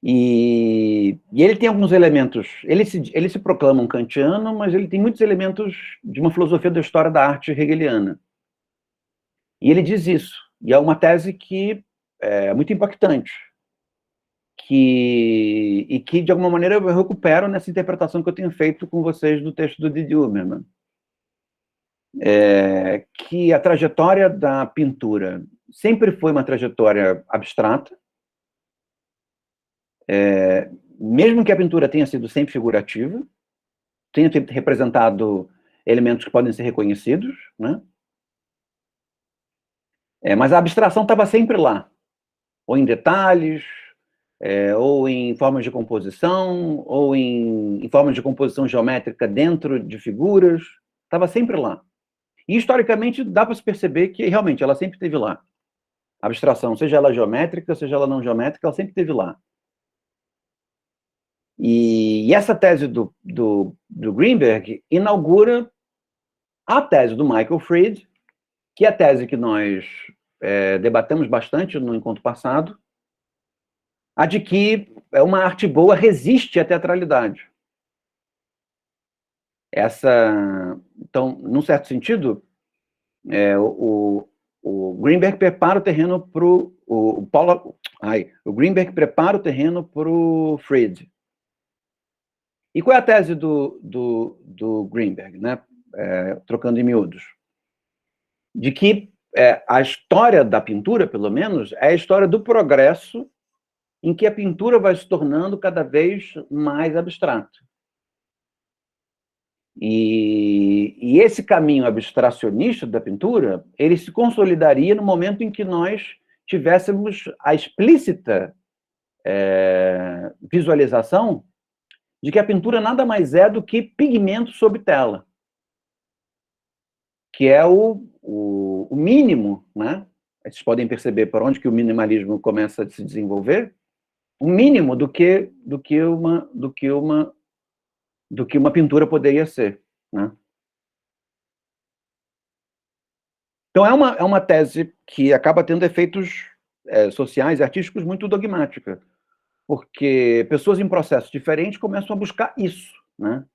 E ele tem alguns elementos, ele se proclama um kantiano, mas ele tem muitos elementos de uma filosofia da história da arte hegeliana. E ele diz isso, e é uma tese que é muito impactante, e que, de alguma maneira, eu recupero nessa interpretação que eu tenho feito com vocês do texto do Didi Huberman. Que a trajetória da pintura sempre foi uma trajetória abstrata, mesmo que a pintura tenha sido sempre figurativa, tenha representado elementos que podem ser reconhecidos, né? Mas a abstração estava sempre lá, ou em detalhes, ou em formas de composição, ou em formas de composição geométrica dentro de figuras, estava sempre lá. E, historicamente, dá para se perceber que, realmente, ela sempre esteve lá. A abstração, seja ela geométrica, seja ela não geométrica, ela sempre esteve lá. E essa tese do Greenberg inaugura a tese do Michael Fried, que é a tese que nós debatemos bastante no encontro passado, a de que uma arte boa resiste à teatralidade. Então, num certo sentido, o Greenberg prepara o terreno para o Greenberg prepara o terreno para o Fried. E qual é a tese do Greenberg, né? Trocando em miúdos? De que a história da pintura, pelo menos, é a história do progresso em que a pintura vai se tornando cada vez mais abstrata. E esse caminho abstracionista da pintura, ele se consolidaria no momento em que nós tivéssemos a explícita visualização de que a pintura nada mais é do que pigmento sobre tela, que é o mínimo, né? Vocês podem perceber por onde que o minimalismo começa a se desenvolver, o mínimo do que uma pintura poderia ser, né? Então é uma tese que acaba tendo efeitos sociais e artísticos muito dogmática, porque pessoas em processos diferentes começam a buscar isso, né?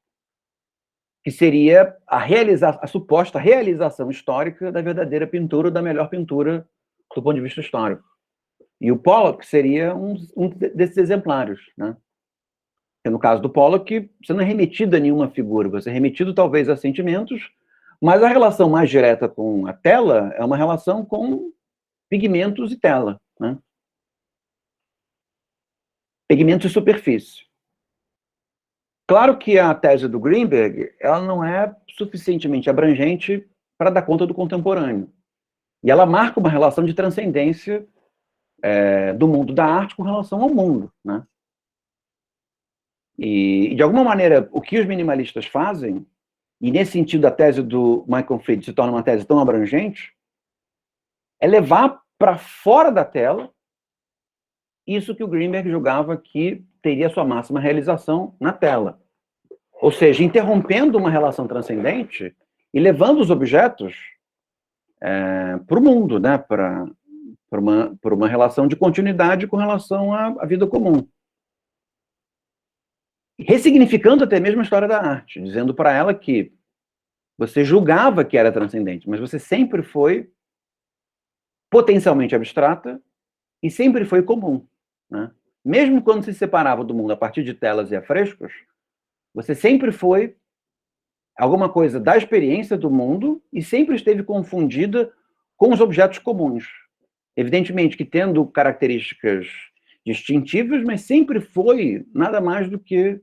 Que seria a suposta realização histórica da verdadeira pintura, da melhor pintura do ponto de vista histórico. E o Pollock seria um desses exemplares, né? E no caso do Pollock, você não é remetido a nenhuma figura, você é remetido talvez a sentimentos, mas a relação mais direta com a tela é uma relação com pigmentos e tela, né? Pigmentos e superfície. Claro que a tese do Greenberg, ela não é suficientemente abrangente para dar conta do contemporâneo. E ela marca uma relação de transcendência do mundo da arte com relação ao mundo, né? E, de alguma maneira, o que os minimalistas fazem, e nesse sentido a tese do Michael Fried se torna uma tese tão abrangente, é levar para fora da tela isso que o Greenberg julgava que teria sua máxima realização na tela. Ou seja, interrompendo uma relação transcendente e levando os objetos para o mundo, né? Para uma relação de continuidade com relação à vida comum. Ressignificando até mesmo a história da arte, dizendo para ela que você julgava que era transcendente, mas você sempre foi potencialmente abstrata e sempre foi comum, né? Mesmo quando se separava do mundo a partir de telas e afrescos, você sempre foi alguma coisa da experiência do mundo e sempre esteve confundida com os objetos comuns. Evidentemente que tendo características distintivas, mas sempre foi nada mais do que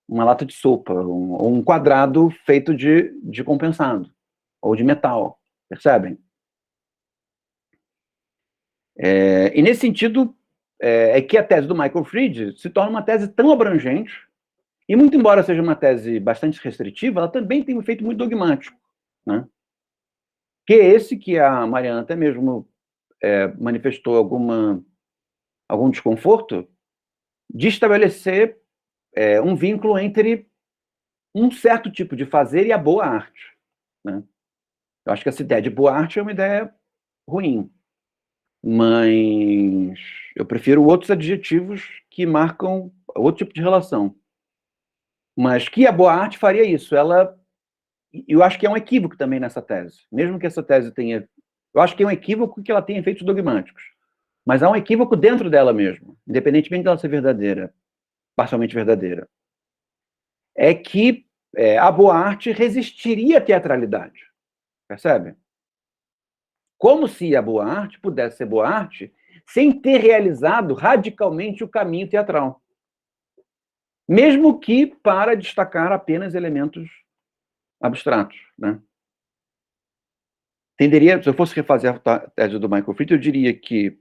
uma lata de sopa, ou um quadrado feito de compensado, ou de metal, percebem? E nesse sentido, é que a tese do Michael Fried se torna uma tese tão abrangente, e muito embora seja uma tese bastante restritiva, ela também tem um efeito muito dogmático, né? Que é esse que a Mariana até mesmo manifestou algum desconforto, de estabelecer um vínculo entre um certo tipo de fazer e a boa arte, né? Eu acho que essa ideia de boa arte é uma ideia ruim, mas eu prefiro outros adjetivos que marcam outro tipo de relação. Mas que a boa arte faria isso. Eu acho que é um equívoco também nessa tese. Mesmo que essa tese tenha... Eu acho que é um equívoco que ela tenha efeitos dogmáticos. Mas há um equívoco dentro dela mesmo, independentemente dela ser verdadeira, parcialmente verdadeira. É que a boa arte resistiria à teatralidade. Percebe? Como se a boa arte pudesse ser boa arte sem ter realizado radicalmente o caminho teatral. Mesmo que para destacar apenas elementos abstratos, né? Se eu fosse refazer a tese do Michael Fried, eu diria que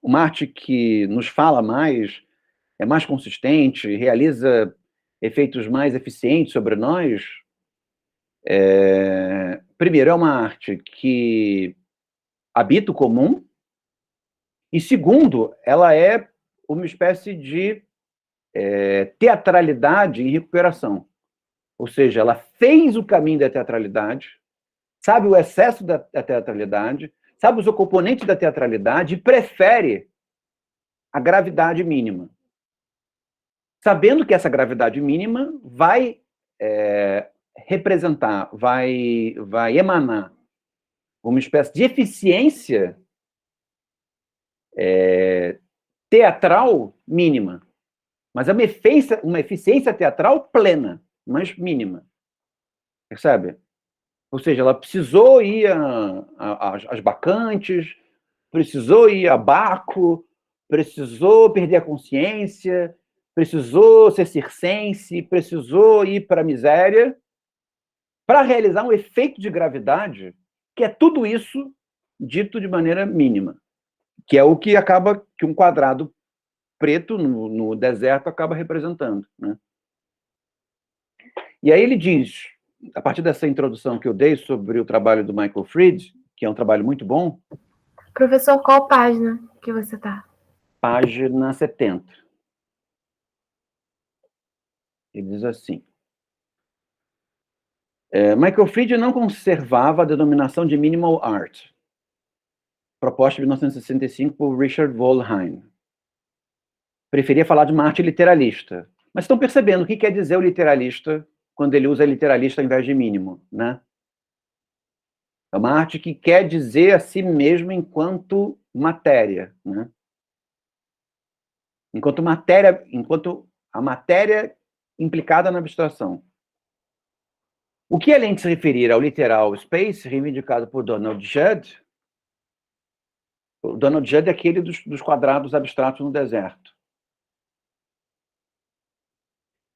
uma arte que nos fala mais, é mais consistente, realiza efeitos mais eficientes sobre nós, primeiro, é uma arte que habita o comum, e segundo, ela é uma espécie de teatralidade em recuperação. Ou seja, ela fez o caminho da teatralidade, sabe o excesso da teatralidade, sabe os componentes da teatralidade e prefere a gravidade mínima. Sabendo que essa gravidade mínima vai representar, vai emanar uma espécie de eficiência teatral mínima. Mas é uma eficiência teatral plena, mas mínima. Percebe? Ou seja, ela precisou ir às bacantes, precisou ir a Baco, precisou perder a consciência, precisou ser circense, precisou ir para a miséria, para realizar um efeito de gravidade, que é tudo isso dito de maneira mínima, que é o que acaba que um quadrado preto no deserto acaba representando, né? E aí ele diz, a partir dessa introdução que eu dei sobre o trabalho do Michael Fried, que é um trabalho muito bom... Professor, qual página que você está? Página 70. Ele diz assim: Michael Fried não conservava a denominação de minimal art, proposta em 1965 por Richard Wollheim. preferia falar de uma arte literalista. Mas estão percebendo o que quer dizer o literalista quando ele usa literalista ao invés de mínimo, né? É uma arte que quer dizer a si mesmo enquanto matéria, né? Enquanto a matéria implicada na abstração. O que, além de se referir ao literal space, reivindicado por Donald Judd, o Donald Judd é aquele dos quadrados abstratos no deserto.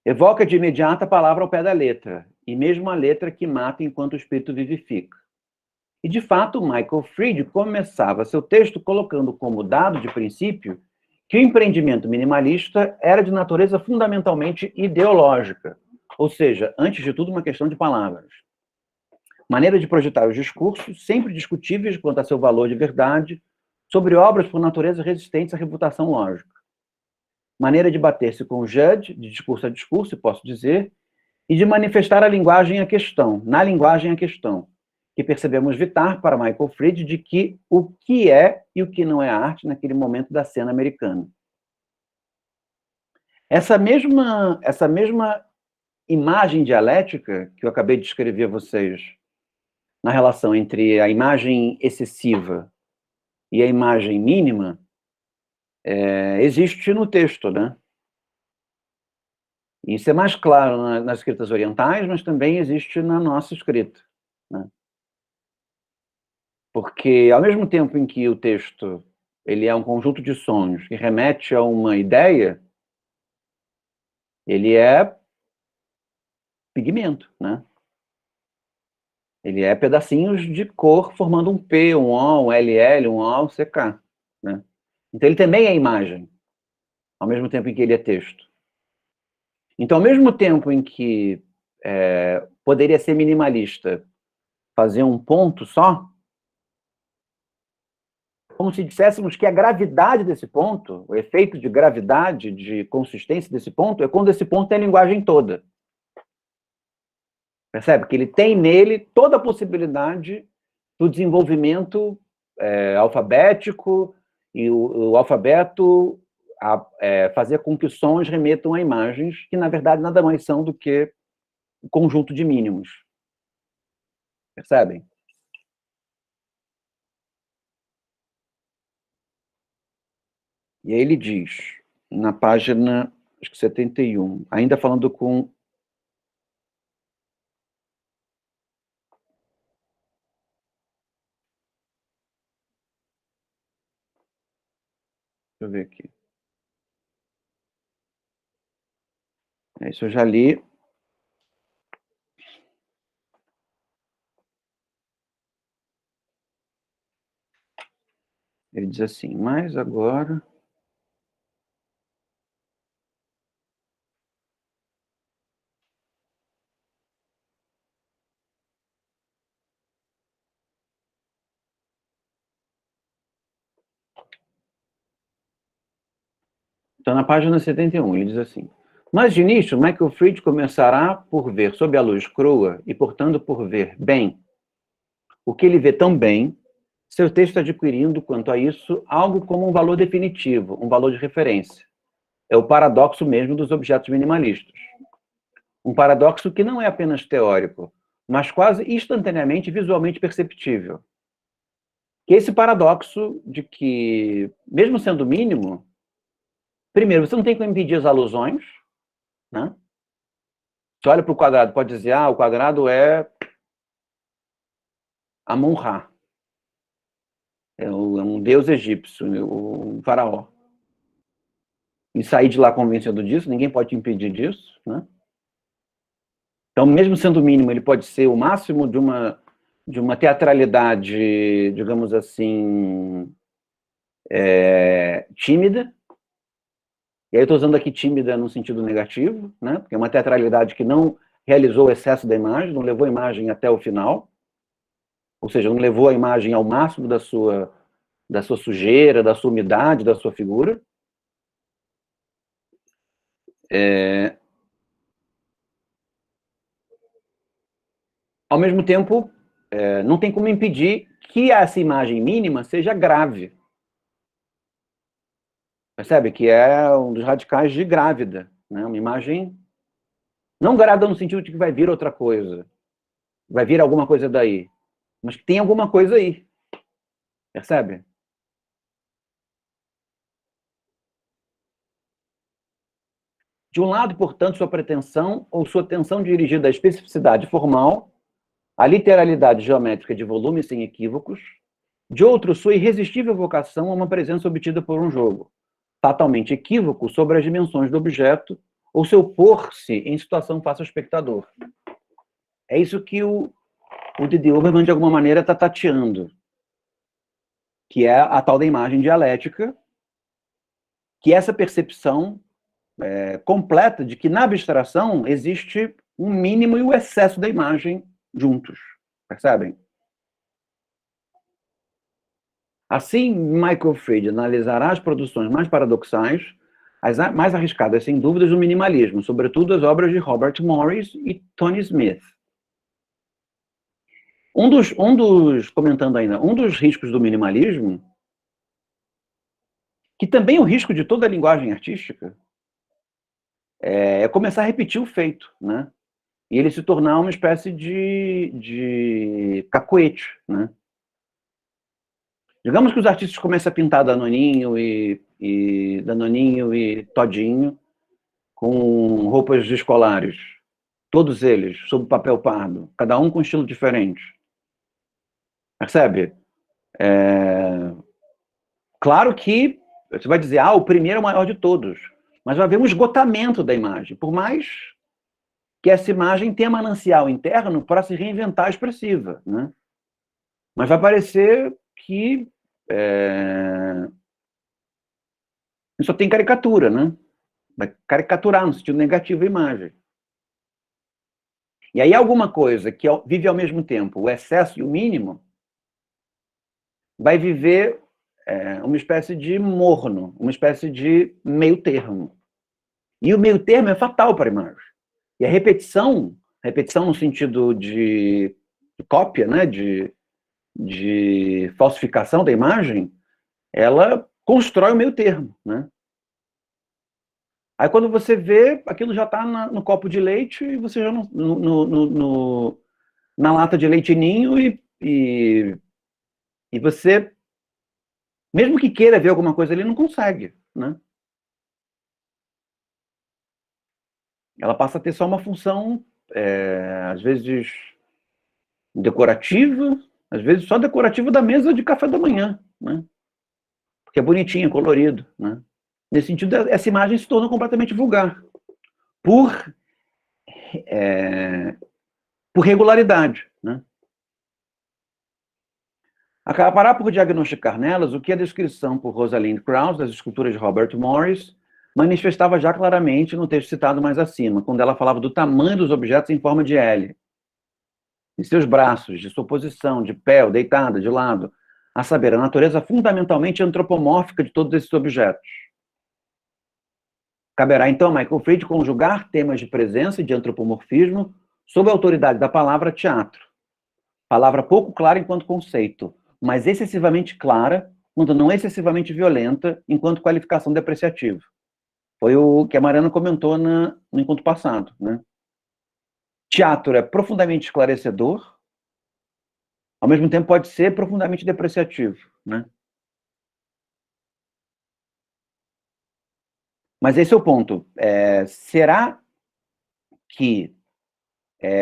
Evoca de imediato a palavra ao pé da letra, e mesmo a letra que mata enquanto o espírito vivifica. E, de fato, Michael Fried começava seu texto colocando como dado de princípio que o empreendimento minimalista era de natureza fundamentalmente ideológica, ou seja, antes de tudo, uma questão de palavras. Maneira de projetar os discursos, sempre discutíveis quanto a seu valor de verdade, sobre obras por natureza resistentes à refutação lógica. Maneira de bater-se com o Judd, de discurso a discurso, posso dizer, e de manifestar a linguagem à questão, na linguagem à questão, que percebemos vitar para Michael Fried de que o que é e o que não é arte naquele momento da cena americana. Essa mesma imagem dialética que eu acabei de descrever a vocês, na relação entre a imagem excessiva e a imagem mínima, existe no texto, né? Isso é mais claro nas escritas orientais, mas também existe na nossa escrita, né? Porque, ao mesmo tempo em que o texto ele é um conjunto de sons que remete a uma ideia, ele é pigmento, né? Ele é pedacinhos de cor formando um P, um O, um LL, um O, um CK, né? Então, ele também é imagem, ao mesmo tempo em que ele é texto. Então, ao mesmo tempo em que poderia ser minimalista fazer um ponto só, como se disséssemos que a gravidade desse ponto, o efeito de gravidade, de consistência desse ponto, é quando esse ponto tem a linguagem toda. Percebe? Que ele tem nele toda a possibilidade do desenvolvimento alfabético e o alfabeto fazer com que os sons remetam a imagens que, na verdade, nada mais são do que um conjunto de mínimos. Percebem? E aí ele diz, na página, acho que 71, ainda falando com... Deixa eu ver aqui. Isso eu já li. Ele diz assim, mas agora... Então, na página 71, ele diz assim, mas de início, Michael Fried começará por ver sob a luz crua e, portanto, por ver bem o que ele vê tão bem, seu texto adquirindo, quanto a isso, algo como um valor definitivo, um valor de referência. É o paradoxo mesmo dos objetos minimalistas. Um paradoxo que não é apenas teórico, mas quase instantaneamente visualmente perceptível. Que é esse paradoxo de que, mesmo sendo mínimo, primeiro, você não tem como impedir as alusões, né? Você olha para o quadrado, pode dizer, o quadrado é Amun-Ra. É um deus egípcio, o faraó. E sair de lá convencido disso, ninguém pode te impedir disso, né? Então, mesmo sendo mínimo, ele pode ser o máximo de uma teatralidade, digamos assim, tímida. E aí eu estou usando aqui tímida no sentido negativo, né? Porque é uma teatralidade que não realizou o excesso da imagem, não levou a imagem até o final. Ou seja, não levou a imagem ao máximo da sua sujeira, da sua umidade, da sua figura. Ao mesmo tempo, não tem como impedir que essa imagem mínima seja grave. Percebe? Que é um dos radicais de grávida, né? Uma imagem não grávida no sentido de que vai vir outra coisa, vai vir alguma coisa daí, mas que tem alguma coisa aí. Percebe? De um lado, portanto, sua pretensão ou sua atenção dirigida à especificidade formal, à literalidade geométrica de volume sem equívocos. De outro, sua irresistível vocação a uma presença obtida por um jogo, fatalmente equívoco sobre as dimensões do objeto ou seu pôr-se em situação face ao espectador. É isso que o Didi Obermann, de alguma maneira, está tateando, que é a tal da imagem dialética, que é essa percepção completa de que na abstração existe um mínimo e o excesso da imagem juntos. Percebem? Assim, Michael Fried analisará as produções mais paradoxais, as mais arriscadas, sem dúvidas, do minimalismo, sobretudo as obras de Robert Morris e Tony Smith. Comentando ainda, um dos riscos do minimalismo, que também é o risco de toda a linguagem artística, é começar a repetir o feito, né? E ele se tornar uma espécie de cacuete, né? Digamos que os artistas comecem a pintar Danoninho e Todinho com roupas escolares, todos eles sob papel pardo, cada um com um estilo diferente. Percebe? Claro que você vai dizer, o primeiro é o maior de todos, mas vai haver um esgotamento da imagem, por mais que essa imagem tenha manancial interno para se reinventar expressiva, né? Mas vai parecer que só tem caricatura, né? Vai caricaturar no sentido negativo a imagem. E aí alguma coisa que vive ao mesmo tempo o excesso e o mínimo vai viver uma espécie de morno, uma espécie de meio termo. E o meio termo é fatal para a imagem. E a repetição no sentido de cópia, né, de falsificação da imagem, ela constrói o meio termo, né? Aí quando você vê, aquilo já está no copo de leite e você já na lata de leite ninho e você, mesmo que queira ver alguma coisa ali, não consegue, né? Ela passa a ter só uma função, às vezes decorativa, às vezes só decorativa da mesa de café da manhã, né? Porque é bonitinho, colorido, né? Nesse sentido, essa imagem se torna completamente vulgar, por, por regularidade, né? Acabará por diagnosticar nelas o que a descrição por Rosalind Krauss das esculturas de Robert Morris manifestava já claramente no texto citado mais acima, quando ela falava do tamanho dos objetos em forma de L, de seus braços, de sua posição, de pé ou deitada, de lado, a saber, a natureza fundamentalmente antropomórfica de todos esses objetos. Caberá, então, a Michael Fried conjugar temas de presença e de antropomorfismo sob a autoridade da palavra teatro. Palavra pouco clara enquanto conceito, mas excessivamente clara, quando não excessivamente violenta, enquanto qualificação depreciativa. Foi o que a Mariana comentou no encontro passado, né? Teatro é profundamente esclarecedor, ao mesmo tempo pode ser profundamente depreciativo, né? Mas esse é o ponto. Será que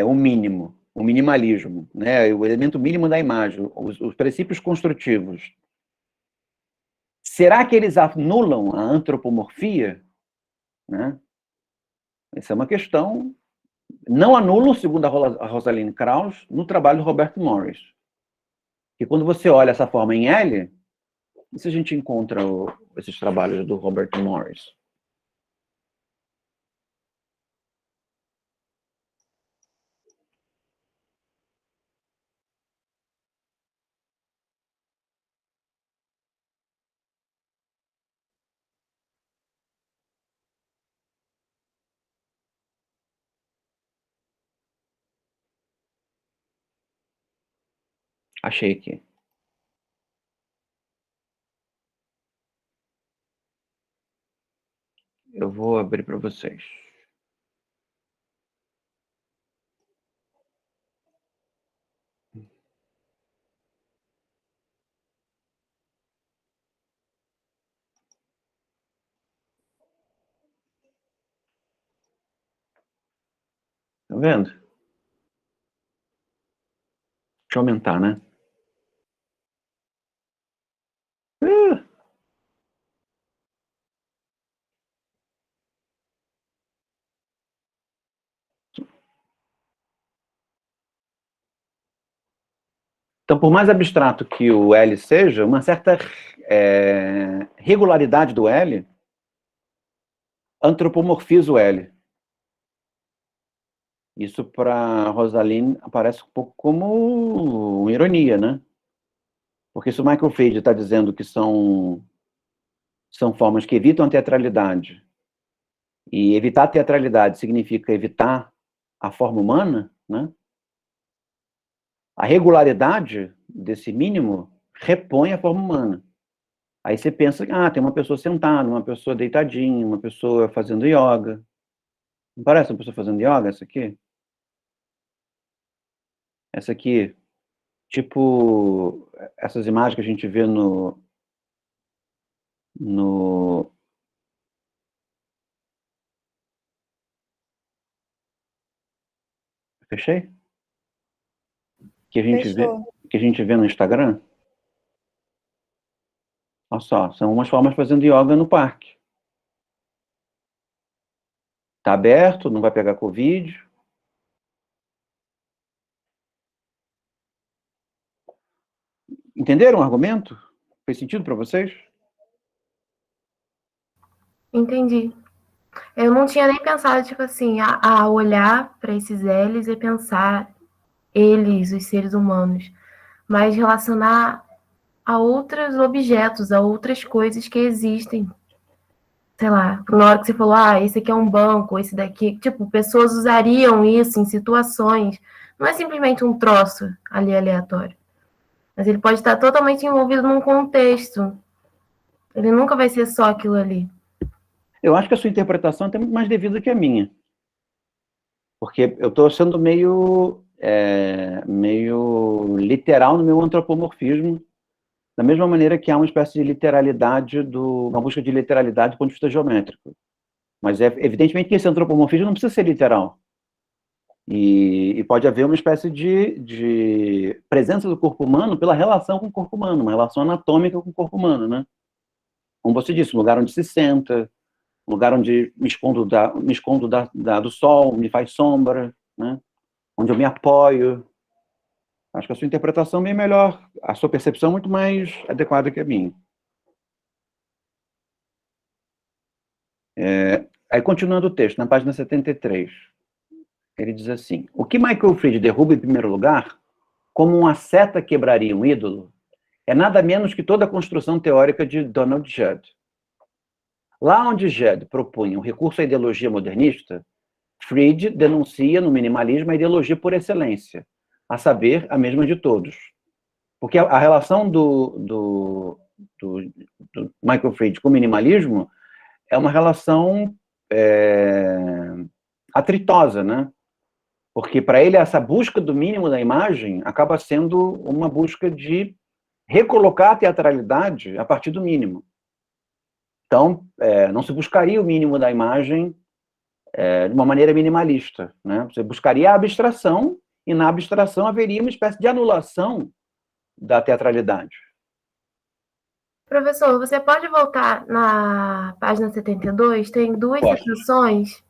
o mínimo, o minimalismo, né, o elemento mínimo da imagem, os princípios construtivos, será que eles anulam a antropomorfia? Né? Essa é uma questão. Não anulam, segundo a Rosalind Krauss, no trabalho do Robert Morris. E quando você olha essa forma em L, se a gente encontra esses trabalhos do Robert Morris? Achei aqui. abrir para vocês. Tá vendo? Deixa eu aumentar, né? Então, por mais abstrato que o L seja, uma certa regularidade do L antropomorfiza o L. Isso, para Rosaline, aparece um pouco como uma ironia, né? Porque se o Michael Fried está dizendo que são formas que evitam a teatralidade, e evitar a teatralidade significa evitar a forma humana, né? A regularidade desse mínimo repõe a forma humana. Aí você pensa, tem uma pessoa sentada, uma pessoa deitadinha, uma pessoa fazendo yoga. Não parece uma pessoa fazendo yoga, essa aqui? Essa aqui, tipo, essas imagens que a gente vê no Fechei? Que a gente vê no Instagram. Olha só, são umas formas fazendo yoga no parque. Tá aberto, não vai pegar Covid. Entenderam o argumento? Fez sentido para vocês? Entendi. Eu não tinha nem pensado, tipo assim, a olhar para esses L's e pensar eles, os seres humanos, mas relacionar a outros objetos, a outras coisas que existem. Sei lá, na hora que você falou, esse aqui é um banco, esse daqui, tipo, pessoas usariam isso em situações. Não é simplesmente um troço ali aleatório. Mas ele pode estar totalmente envolvido num contexto. Ele nunca vai ser só aquilo ali. Eu acho que a sua interpretação é até muito mais devida que a minha. Porque eu estou sendo meio literal no meu antropomorfismo, da mesma maneira que há uma espécie de literalidade, uma busca de literalidade do ponto de vista geométrico. Mas evidentemente que esse antropomorfismo não precisa ser literal. E pode haver uma espécie de presença do corpo humano pela relação com o corpo humano, uma relação anatômica com o corpo humano, né? Como você disse, um lugar onde se senta, um lugar onde me escondo do sol, me faz sombra, né? Onde eu me apoio. Acho que a sua interpretação é bem melhor, a sua percepção é muito mais adequada que a minha. Aí, continuando o texto, na página 73, ele diz assim: o que Michael Fried derruba em primeiro lugar, como uma seta quebraria um ídolo, é nada menos que toda a construção teórica de Donald Judd. Lá onde Judd propunha um recurso à ideologia modernista, Fried denuncia no minimalismo a ideologia por excelência, a saber, a mesma de todos. Porque a relação do Michael Fried com o minimalismo é uma relação atritosa, né? Porque para ele essa busca do mínimo da imagem acaba sendo uma busca de recolocar a teatralidade a partir do mínimo. Então, não se buscaria o mínimo da imagem de uma maneira minimalista, né? Você buscaria a abstração, e na abstração haveria uma espécie de anulação da teatralidade. Professor, você pode voltar na página 72? Tem duas citações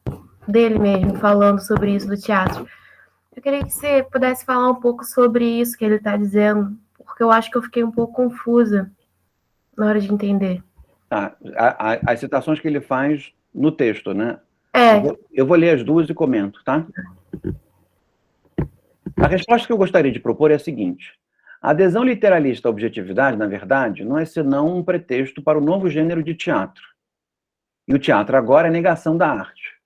dele mesmo falando sobre isso do teatro. Eu queria que você pudesse falar um pouco sobre isso que ele está dizendo, porque eu acho que eu fiquei um pouco confusa na hora de entender. As citações que ele faz no texto, né? É. Eu vou ler as duas e comento, tá? A resposta que eu gostaria de propor é a seguinte: a adesão literalista à objetividade, na verdade, não é senão um pretexto para o novo gênero de teatro. E o teatro agora é negação da arte.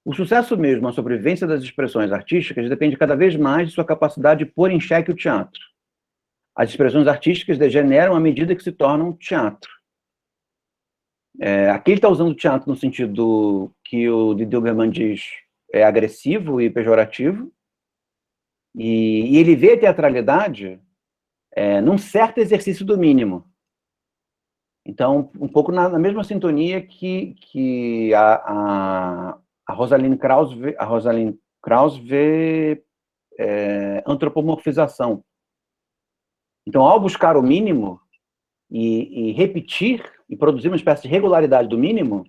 O sucesso mesmo, a sobrevivência das expressões artísticas, depende cada vez mais de sua capacidade de pôr em xeque o teatro. As expressões artísticas degeneram à medida que se tornam teatro. Aqui ele está usando o teatro no sentido que o de Dilberman diz é agressivo e pejorativo, e ele vê a teatralidade num certo exercício do mínimo. Então, um pouco na mesma sintonia que a Rosalind Krauss vê antropomorfização. Então, ao buscar o mínimo e repetir e produzir uma espécie de regularidade do mínimo,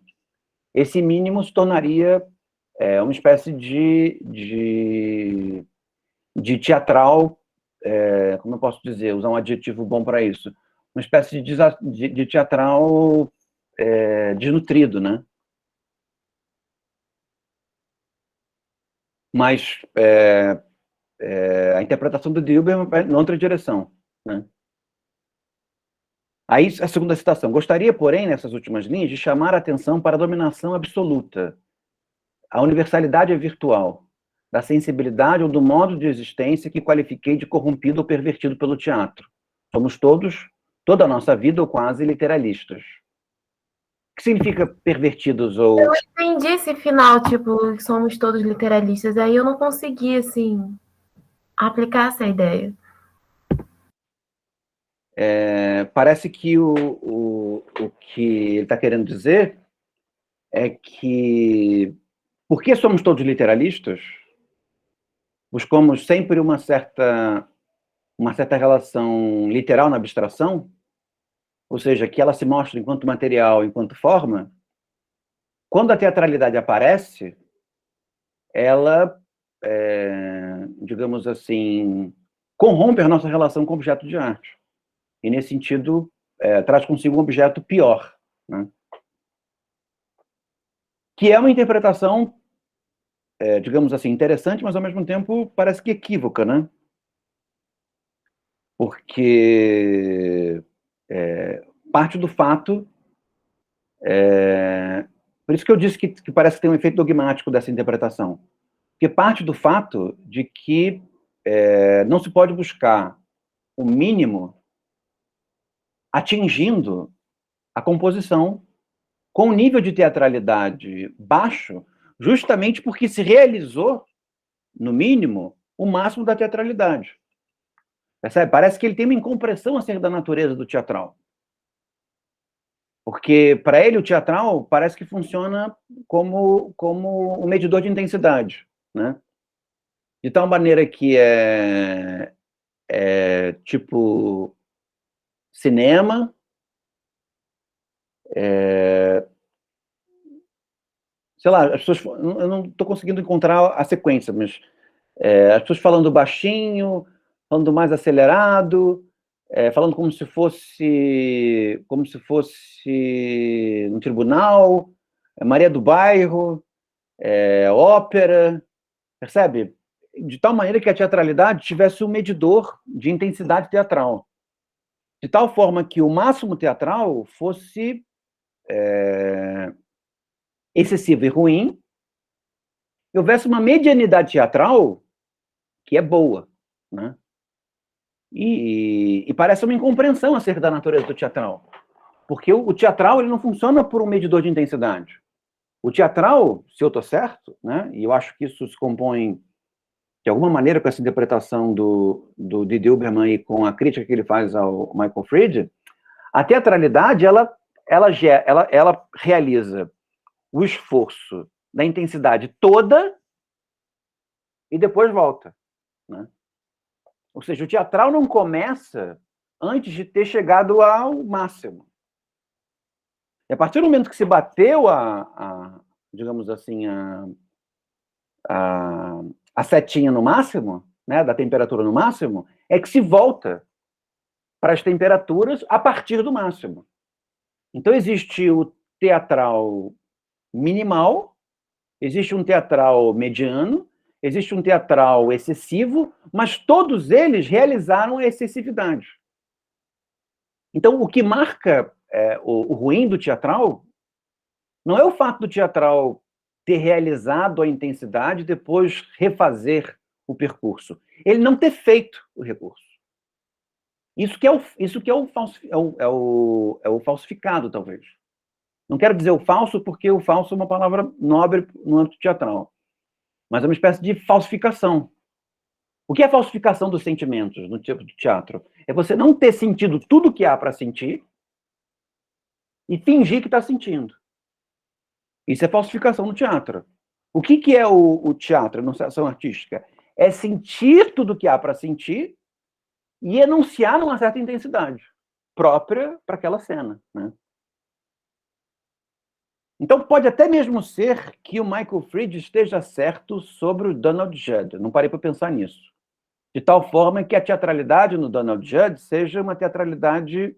esse mínimo se tornaria uma espécie de teatral, como eu posso dizer, usar um adjetivo bom para isso, uma espécie de teatral desnutrido, né? Mas a interpretação do Dilber vai em outra direção, né? Aí, a segunda citação. Gostaria, porém, nessas últimas linhas, de chamar a atenção para a dominação absoluta, a universalidade virtual, da sensibilidade ou do modo de existência que qualifiquei de corrompido ou pervertido pelo teatro. Somos todos, toda a nossa vida, ou quase, literalistas. O que significa pervertidos ou... Eu entendi esse final, tipo, que somos todos literalistas, aí eu não consegui, assim, aplicar essa ideia. Parece que o que ele está querendo dizer é que, porque somos todos literalistas, buscamos sempre uma certa relação literal na abstração, ou seja, que ela se mostra enquanto material, enquanto forma. Quando a teatralidade aparece, ela, digamos assim, corrompe a nossa relação com o objeto de arte. E, nesse sentido, traz consigo um objeto pior, né? Que é uma interpretação, digamos assim, interessante, mas, ao mesmo tempo, parece que equívoca, né? Porque parte do fato... por isso que eu disse que parece que tem um efeito dogmático dessa interpretação. Porque parte do fato de que não se pode buscar o mínimo atingindo a composição com um nível de teatralidade baixo, justamente porque se realizou, no mínimo, o máximo da teatralidade. Percebe? Parece que ele tem uma incompreensão acerca da natureza do teatral. Porque, para ele, o teatral parece que funciona como um medidor de intensidade, né? De tal maneira que tipo cinema, sei lá, as pessoas, eu não estou conseguindo encontrar a sequência, mas as pessoas falando baixinho, falando mais acelerado, falando como se fosse um tribunal, Maria do Bairro, ópera, percebe? De tal maneira que a teatralidade tivesse um medidor de intensidade teatral. De tal forma que o máximo teatral fosse excessivo e ruim, e houvesse uma medianidade teatral que é boa, né? E parece uma incompreensão acerca da natureza do teatral. Porque o teatral ele não funciona por um medidor de intensidade. O teatral, se eu estou certo, né, e eu acho que isso se compõe, de alguma maneira, com essa interpretação do Dilberman e com a crítica que ele faz ao Michael Fried, a teatralidade, ela realiza o esforço da intensidade toda e depois volta, né? Ou seja, o teatral não começa antes de ter chegado ao máximo. E a partir do momento que se bateu digamos assim, a setinha no máximo, né, da temperatura no máximo, é que se volta para as temperaturas a partir do máximo. Então, existe o teatral minimal, existe um teatral mediano, existe um teatral excessivo, mas todos eles realizaram a excessividade. Então, o que marca o ruim do teatral não é o fato do teatral ter realizado a intensidade e depois refazer o percurso. Ele não ter feito o recurso. Isso que é o falsificado, talvez. Não quero dizer o falso, porque o falso é uma palavra nobre no âmbito teatral, mas é uma espécie de falsificação. O que é falsificação dos sentimentos no tipo de teatro? É você não ter sentido tudo que há para sentir e fingir que está sentindo. Isso é falsificação no teatro. O que é o teatro, a enunciação artística? É sentir tudo que há para sentir e enunciar numa certa intensidade própria para aquela cena, né? Então, pode até mesmo ser que o Michael Fried esteja certo sobre o Donald Judd. Não parei para pensar nisso. De tal forma que a teatralidade no Donald Judd seja uma teatralidade...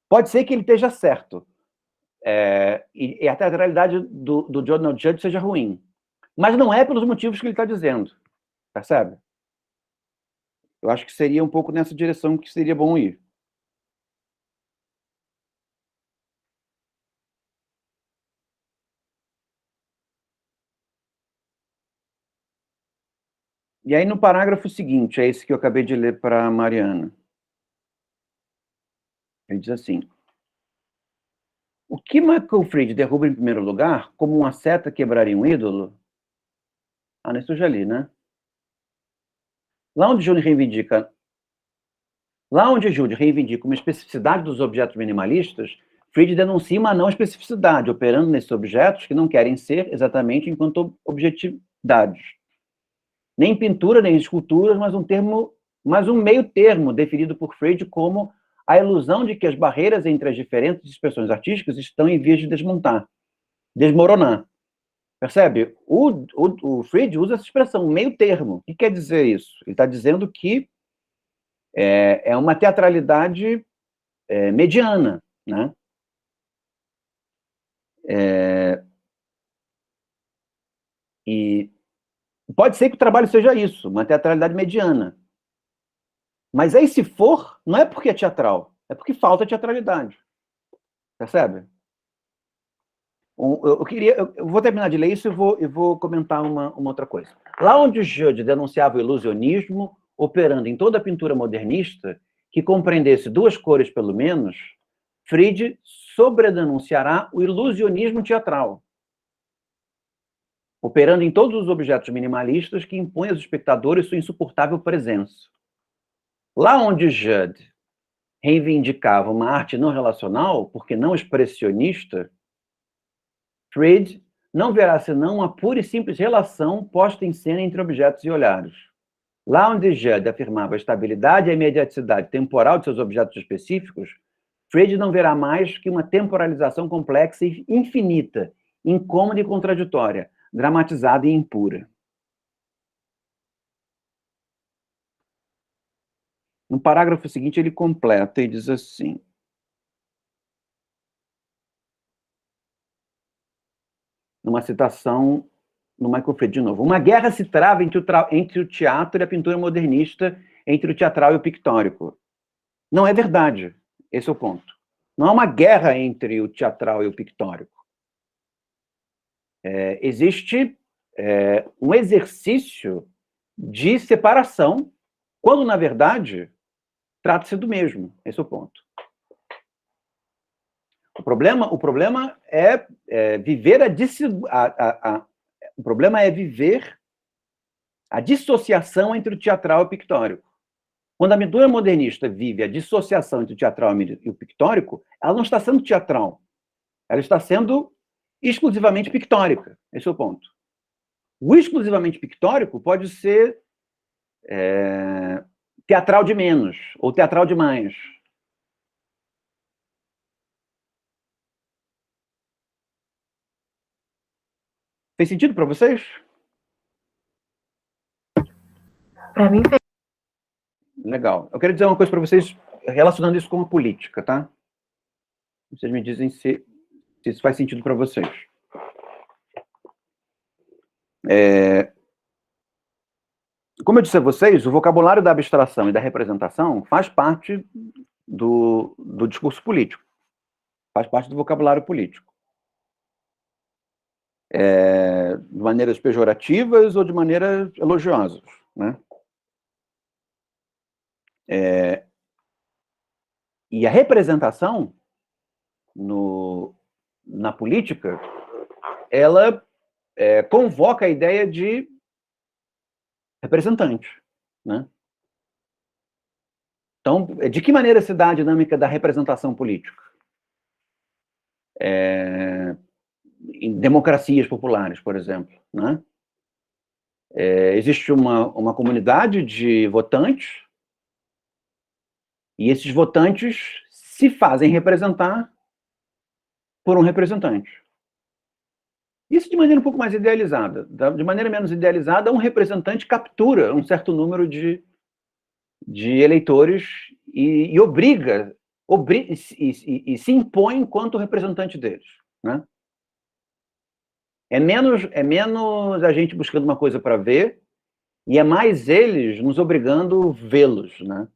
Pode ser que ele esteja certo. E a teatralidade do Donald Judd seja ruim. Mas não é pelos motivos que ele está dizendo. Percebe? Eu acho que seria um pouco nessa direção que seria bom ir. E aí, no parágrafo seguinte, é esse que eu acabei de ler para a Mariana. Ele diz assim: o que Michael Fried derruba em primeiro lugar, como uma seta quebraria um ídolo? Ah, isso eu já li, né? Lá onde Jude reivindica uma especificidade dos objetos minimalistas, Fried denuncia uma não especificidade, operando nesses objetos que não querem ser exatamente enquanto objetividades. Nem pintura, nem esculturas, mas um meio termo definido por Fried como a ilusão de que as barreiras entre as diferentes expressões artísticas estão em vias de desmoronar. Percebe? O Fried usa essa expressão, meio termo. O que quer dizer isso? Ele está dizendo que é uma teatralidade mediana, né? E pode ser que o trabalho seja isso, uma teatralidade mediana. Mas aí, se for, não é porque é teatral, é porque falta teatralidade. Percebe? Eu vou terminar de ler isso e vou comentar uma outra coisa. Lá onde Judd denunciava o ilusionismo operando em toda a pintura modernista, que compreendesse duas cores pelo menos, Fried sobredenunciará o ilusionismo teatral, operando em todos os objetos minimalistas que impõem aos espectadores sua insuportável presença. Lá onde Judd reivindicava uma arte não relacional, porque não expressionista, Fried não verá senão uma pura e simples relação posta em cena entre objetos e olhares. Lá onde Judd afirmava a estabilidade e a imediaticidade temporal de seus objetos específicos, Fried não verá mais que uma temporalização complexa e infinita, incômoda e contraditória, dramatizada e impura. No parágrafo seguinte, ele completa e diz assim: numa citação no Michael Fried de novo. Uma guerra se trava entre o teatro e a pintura modernista, entre o teatral e o pictórico. Não é verdade. Esse é o ponto. Não há uma guerra entre o teatral e o pictórico. Existe um exercício de separação, quando, na verdade, trata-se do mesmo. Esse é o ponto. O problema é viver o problema é viver a dissociação entre o teatral e o pictórico. Quando a pintura modernista vive a dissociação entre o teatral e o pictórico, ela não está sendo teatral. Ela está sendo exclusivamente pictórica. Esse é o ponto. O exclusivamente pictórico pode ser teatral de menos ou teatral de mais. Fez sentido para vocês? Para mim, fez. Legal. Eu quero dizer uma coisa para vocês relacionando isso com a política, tá? Vocês me dizem se isso faz sentido para vocês. Como eu disse a vocês, o vocabulário da abstração e da representação faz parte do discurso político. Faz parte do vocabulário político. De maneiras pejorativas ou de maneiras elogiosas, né? E a representação, no na política, ela convoca a ideia de representante, né? Então, de que maneira se dá a dinâmica da representação política? Em democracias populares, por exemplo, né? Existe uma comunidade de votantes, e esses votantes se fazem representar por um representante. Isso de maneira um pouco mais idealizada. De maneira menos idealizada, um representante captura um certo número de eleitores e obriga e se impõe enquanto representante deles, né? É menos a gente buscando uma coisa para ver e é mais eles nos obrigando a vê-los, né?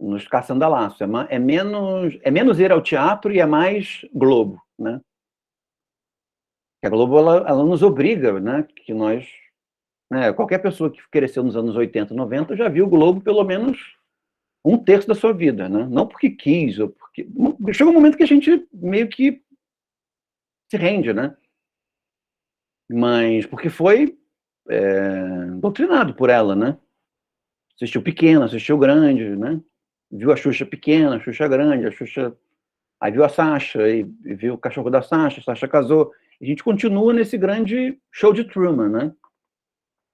Nos caçando a laço. É menos ir ao teatro e é mais Globo, né? A Globo, ela nos obriga, né? Que nós... Né, qualquer pessoa que cresceu nos anos 80, 90 já viu o Globo pelo menos um terço da sua vida, né? Não porque quis, ou porque... Chega um momento que a gente meio que se rende, né? Mas porque foi doutrinado por ela, né? Assistiu pequeno, assistiu grande, né? Viu a Xuxa pequena, a Xuxa grande, a Xuxa... Aí viu a Sasha, e viu o cachorro da Sasha, a Sasha casou. E a gente continua nesse grande show de Truman, né?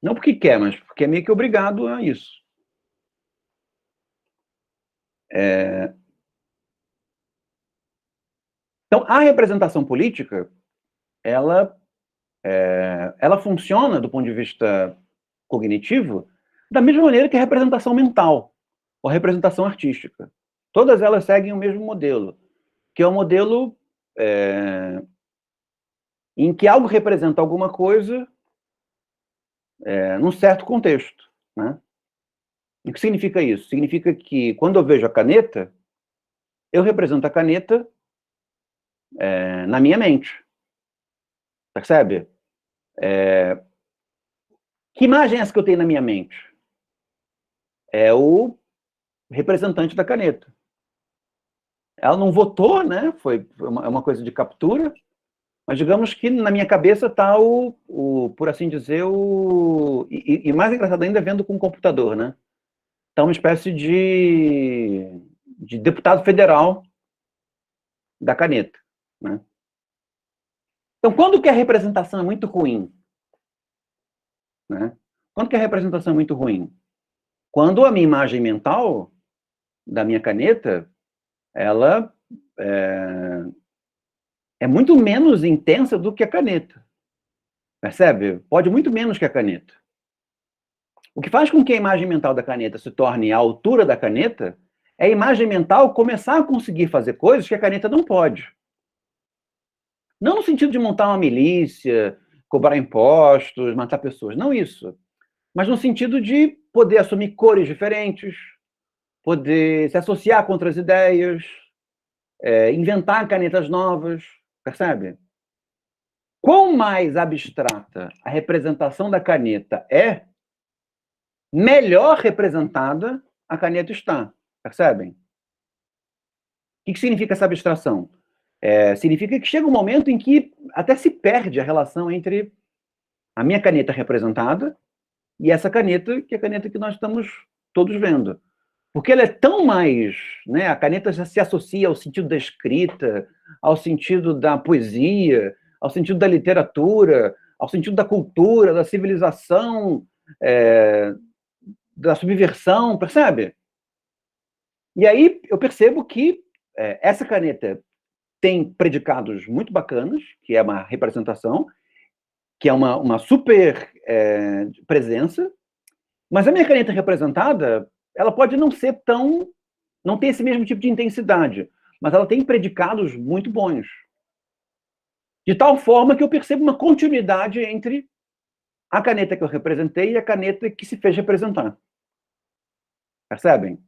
Não porque quer, mas porque é meio que obrigado a isso. Então, a representação política, ela funciona, do ponto de vista cognitivo, da mesma maneira que a representação mental, ou a representação artística. Todas elas seguem o mesmo modelo, que é o modelo em que algo representa alguma coisa num certo contexto, né? O que significa isso? Significa que, quando eu vejo a caneta, eu represento a caneta na minha mente. Percebe? Que imagem é essa que eu tenho na minha mente? É o representante da caneta. Ela não votou, né? Foi uma coisa de captura, mas digamos que na minha cabeça está por assim dizer, e mais engraçado ainda vendo com o computador, né? Está uma espécie de deputado federal da caneta, né? Então, quando que a representação é muito ruim? Né? Quando que a representação é muito ruim? Quando a minha imagem mental da minha caneta, ela é muito menos intensa do que a caneta. Percebe? Pode muito menos que a caneta. O que faz com que a imagem mental da caneta se torne à altura da caneta é a imagem mental começar a conseguir fazer coisas que a caneta não pode. Não no sentido de montar uma milícia, cobrar impostos, matar pessoas, não isso. Mas no sentido de poder assumir cores diferentes, poder se associar com outras ideias, inventar canetas novas, percebe? Quanto mais abstrata a representação da caneta é, melhor representada a caneta está, percebem? O que significa essa abstração? Significa que chega um momento em que até se perde a relação entre a minha caneta representada e essa caneta, que é a caneta que nós estamos todos vendo. Porque ela é tão mais... Né, a caneta já se associa ao sentido da escrita, ao sentido da poesia, ao sentido da literatura, ao sentido da cultura, da civilização, da subversão, percebe? E aí eu percebo que essa caneta tem predicados muito bacanas, que é uma representação, que é uma super presença, mas a minha caneta representada, ela pode não ser tão... não ter esse mesmo tipo de intensidade, mas ela tem predicados muito bons. De tal forma que eu percebo uma continuidade entre a caneta que eu representei e a caneta que se fez representar. Percebem?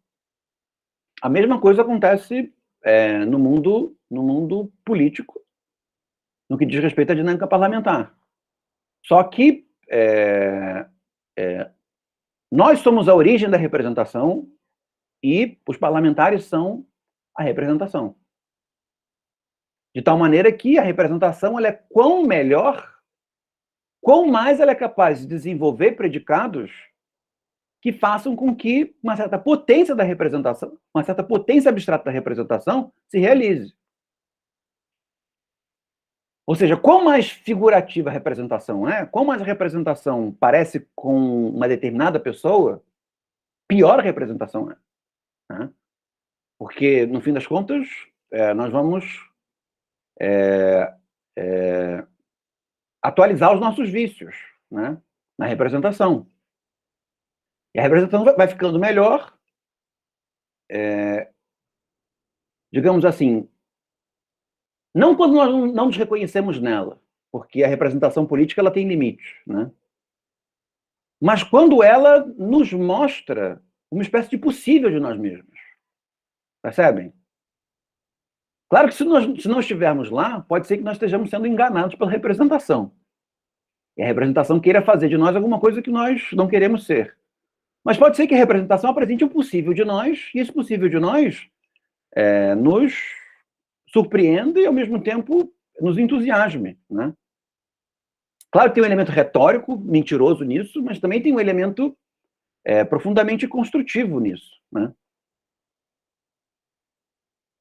A mesma coisa acontece no mundo político, no que diz respeito à dinâmica parlamentar. Só que nós somos a origem da representação e os parlamentares são a representação. De tal maneira que a representação ela é quão melhor, quão mais ela é capaz de desenvolver predicados que façam com que uma certa potência da representação, uma certa potência abstrata da representação se realize. Ou seja, quanto mais figurativa a representação é, quanto mais a representação parece com uma determinada pessoa, pior a representação é. Né? Porque, no fim das contas, nós vamos atualizar os nossos vícios, né? Na representação. E a representação vai ficando melhor, digamos assim, não quando nós não nos reconhecemos nela, porque a representação política ela tem limites, né? Mas quando ela nos mostra uma espécie de possível de nós mesmos. Percebem? Claro que se não estivermos lá, pode ser que nós estejamos sendo enganados pela representação. E a representação queira fazer de nós alguma coisa que nós não queremos ser. Mas pode ser que a representação apresente um possível de nós, e esse possível de nós nos surpreenda e, ao mesmo tempo, nos entusiasme. Né? Claro que tem um elemento retórico, mentiroso nisso, mas também tem um elemento profundamente construtivo nisso. Né?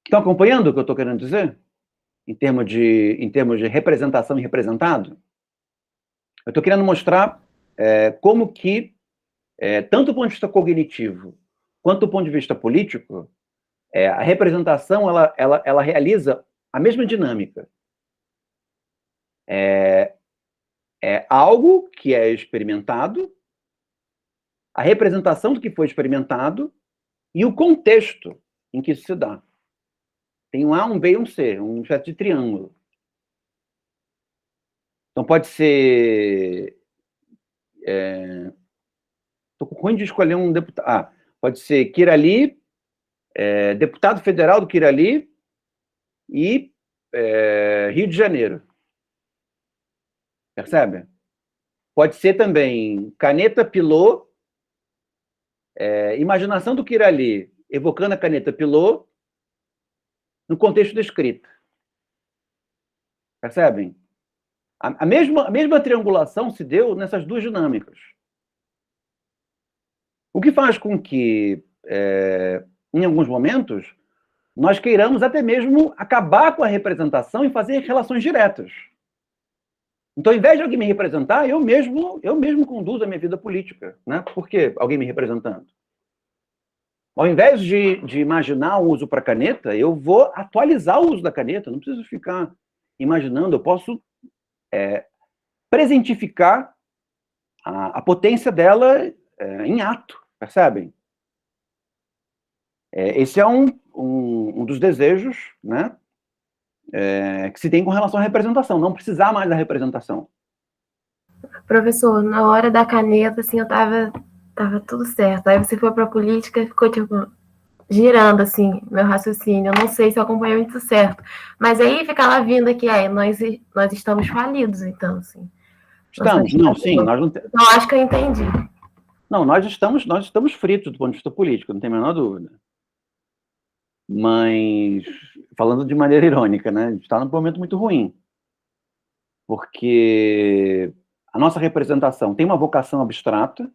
Estão acompanhando o que eu estou querendo dizer? Em termos de representação e representado? Eu estou querendo mostrar como que, tanto do ponto de vista cognitivo, quanto do ponto de vista político, a representação ela realiza a mesma dinâmica. É algo que é experimentado, a representação do que foi experimentado e o contexto em que isso se dá. Tem um A, um B e um C, um espécie de triângulo. Então pode ser... Estou com ruim de escolher um deputado. Pode ser Kirali, deputado federal do Kirali e Rio de Janeiro. Percebe? Pode ser também caneta Pilot, imaginação do Kirali, evocando a caneta Pilot no contexto da escrita. Percebem? A mesma triangulação se deu nessas duas dinâmicas. O que faz com que, em alguns momentos, nós queiramos até mesmo acabar com a representação e fazer relações diretas. Então, ao invés de alguém me representar, eu mesmo conduzo a minha vida política. Né? Por que alguém me representando? Ao invés de imaginar o uso para caneta, eu vou atualizar o uso da caneta. Não preciso ficar imaginando. Eu posso presentificar a potência dela em ato. Percebem? Esse é um dos desejos, né, que se tem com relação à representação. Não precisar mais da representação. Professor, na hora da caneta, assim, eu tava tudo certo. Aí você foi pra política e ficou, tipo, girando, assim, meu raciocínio. Eu não sei se eu acompanhei muito certo. Mas aí fica lá vindo aqui, nós estamos falidos, então, assim. Estamos, não, sim. Nós não Então, acho que eu entendi. Não, nós estamos fritos do ponto de vista político, não tem a menor dúvida. Mas, falando de maneira irônica, né, a gente está num momento muito ruim. Porque a nossa representação tem uma vocação abstrata,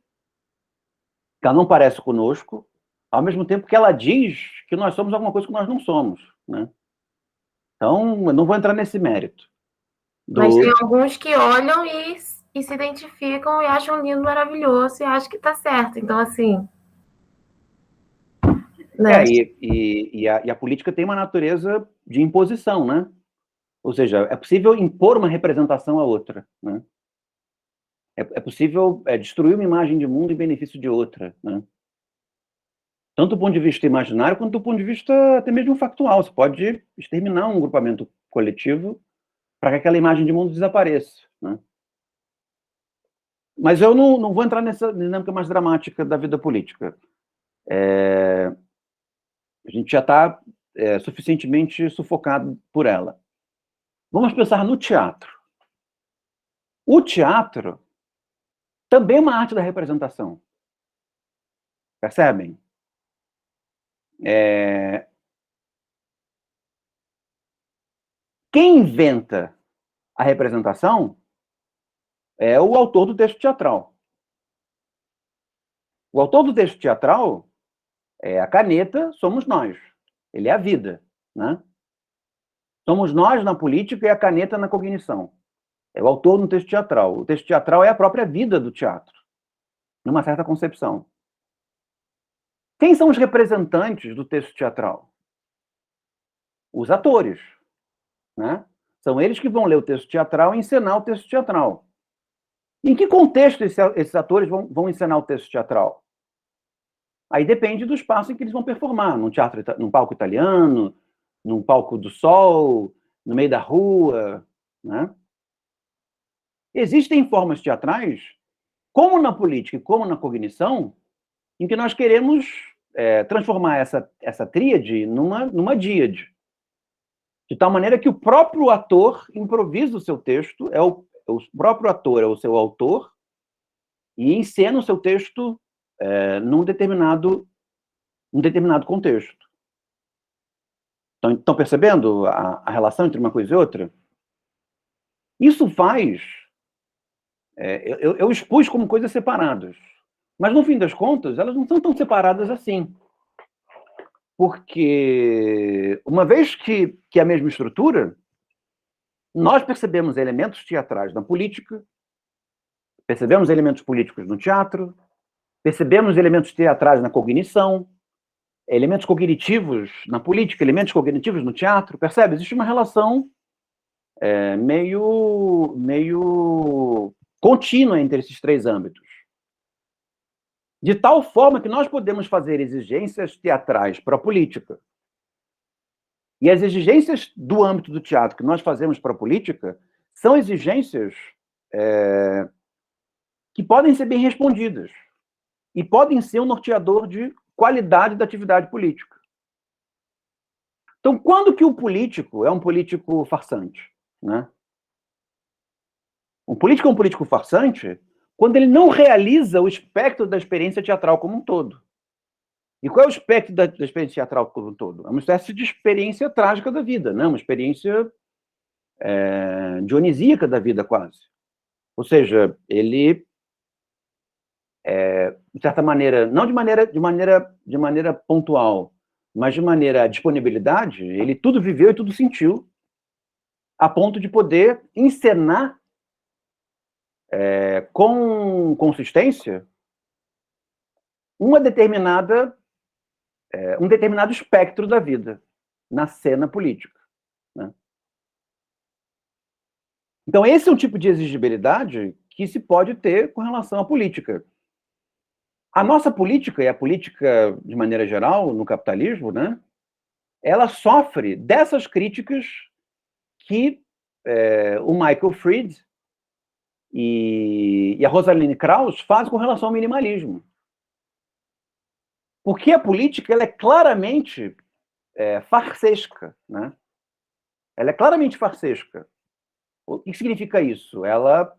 que ela não parece conosco, ao mesmo tempo que ela diz que nós somos alguma coisa que nós não somos. Né? Então, eu não vou entrar nesse mérito. Mas tem alguns que olham e se identificam e acham lindo, maravilhoso e acham que está certo. Então, assim... Né? E a política tem uma natureza de imposição, né? Ou seja, é possível impor uma representação a outra, né? É possível destruir uma imagem de mundo em benefício de outra, né? Tanto do ponto de vista imaginário, quanto do ponto de vista até mesmo factual. Você pode exterminar um grupamento coletivo para que aquela imagem de mundo desapareça, né? Mas eu não vou entrar nessa dinâmica mais dramática da vida política. A gente já está suficientemente sufocado por ela. Vamos pensar no teatro. O teatro também é uma arte da representação. Percebem? quem inventa a representação é o autor do texto teatral. O autor do texto teatral é a caneta, somos nós. Ele é a vida, né? Somos nós na política e a caneta na cognição. É o autor no texto teatral. O texto teatral é a própria vida do teatro, numa certa concepção. Quem são os representantes do texto teatral? Os atores, né? São eles que vão ler o texto teatral e encenar o texto teatral. Em que contexto esses atores vão encenar o texto teatral? Aí depende do espaço em que eles vão performar, num palco italiano, num palco do sol, no meio da rua, né? Existem formas teatrais, como na política e como na cognição, em que nós queremos transformar essa tríade numa díade. De tal maneira que o próprio ator improvisa o seu texto, o próprio ator é o seu autor, e encena o seu texto num determinado contexto. Estão percebendo a relação entre uma coisa e outra? Isso faz... eu expus como coisas separadas. Mas, no fim das contas, elas não são tão separadas assim. Porque, uma vez que é a mesma estrutura, nós percebemos elementos teatrais na política, percebemos elementos políticos no teatro, percebemos elementos teatrais na cognição, elementos cognitivos na política, elementos cognitivos no teatro, percebe? Existe uma relação meio contínua entre esses três âmbitos. De tal forma que nós podemos fazer exigências teatrais para a política. E as exigências do âmbito do teatro que nós fazemos para a política são exigências que podem ser bem respondidas e podem ser um norteador de qualidade da atividade política. Então, quando que o político é um político farsante? Né? Um político é um político farsante quando ele não realiza o espectro da experiência teatral como um todo. E qual é o espectro da experiência teatral como um todo? É uma espécie de experiência trágica da vida, né? Uma experiência dionisíaca da vida, quase. Ou seja, ele, de certa maneira, não de maneira pontual, mas de maneira disponibilidade, ele tudo viveu e tudo sentiu, a ponto de poder encenar com consistência um determinado espectro da vida na cena política. Né? Então, esse é um tipo de exigibilidade que se pode ter com relação à política. A nossa política, e a política de maneira geral, no capitalismo, né, ela sofre dessas críticas que o Michael Fried e a Rosalind Krauss fazem com relação ao minimalismo. Porque a política ela é claramente farsesca. Né? Ela é claramente farsesca. O que significa isso? Ela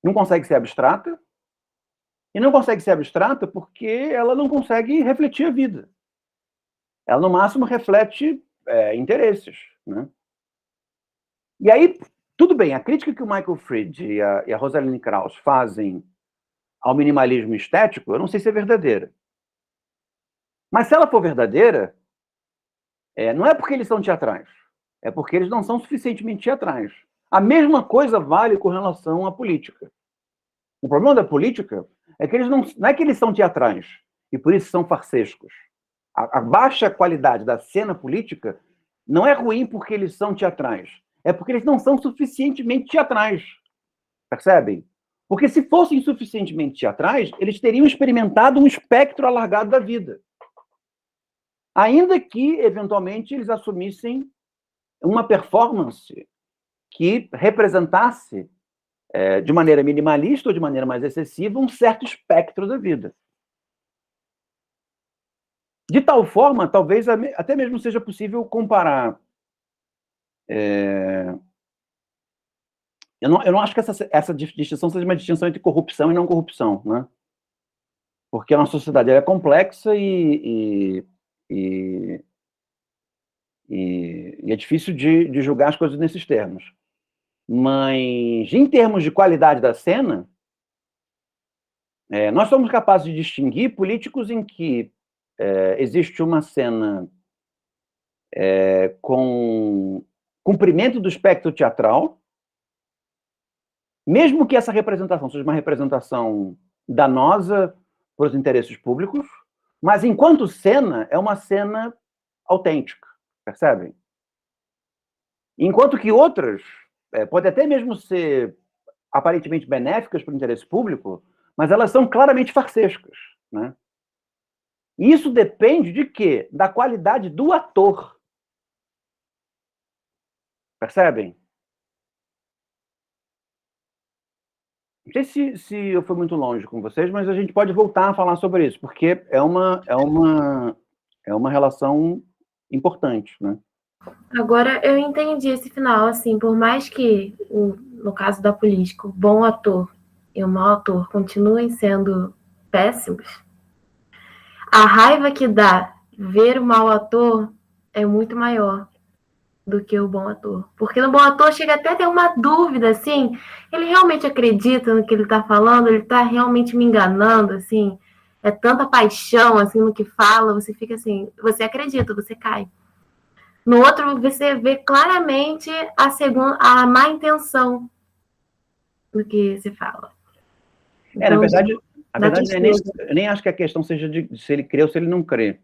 não consegue ser abstrata, e não consegue ser abstrata porque ela não consegue refletir a vida. Ela, no máximo, reflete interesses. Né? E aí, tudo bem, a crítica que o Michael Fried e a Rosalind Krauss fazem ao minimalismo estético, eu não sei se é verdadeira. Mas se ela for verdadeira, não é porque eles são teatrais, é porque eles não são suficientemente teatrais. A mesma coisa vale com relação à política. O problema da política é que eles não é que eles são teatrais, e por isso são farsescos. A baixa qualidade da cena política não é ruim porque eles são teatrais, é porque eles não são suficientemente teatrais. Percebem? Porque se fossem suficientemente teatrais, eles teriam experimentado um espectro alargado da vida. Ainda que, eventualmente, eles assumissem uma performance que representasse, de maneira minimalista ou de maneira mais excessiva, um certo espectro da vida. De tal forma, talvez até mesmo seja possível comparar... Eu não acho que essa distinção seja uma distinção entre corrupção e não corrupção, né? Porque a nossa sociedade é complexa e E é difícil de julgar as coisas nesses termos. Mas, em termos de qualidade da cena, nós somos capazes de distinguir políticos em que existe uma cena com cumprimento do espectro teatral, mesmo que essa representação seja uma representação danosa para os interesses públicos, mas enquanto cena, é uma cena autêntica, percebem? Enquanto que outras podem até mesmo ser aparentemente benéficas para o interesse público, mas elas são claramente farsescas, né? E isso depende de quê? Da qualidade do ator. Percebem? Não sei se eu fui muito longe com vocês, mas a gente pode voltar a falar sobre isso, porque é uma relação importante, né? Agora eu entendi esse final, assim, por mais que, no caso da política, o bom ator e o mau ator continuem sendo péssimos, a raiva que dá ver o mau ator é muito maior do que o bom ator. Porque no bom ator chega até a ter uma dúvida, assim, ele realmente acredita no que ele tá falando, ele tá realmente me enganando, assim, é tanta paixão, assim, no que fala, você fica assim, você acredita, você cai. No outro, você vê claramente a má intenção do que se fala. Então, na verdade, eu nem acho que a questão seja de se ele crê ou se ele não crê.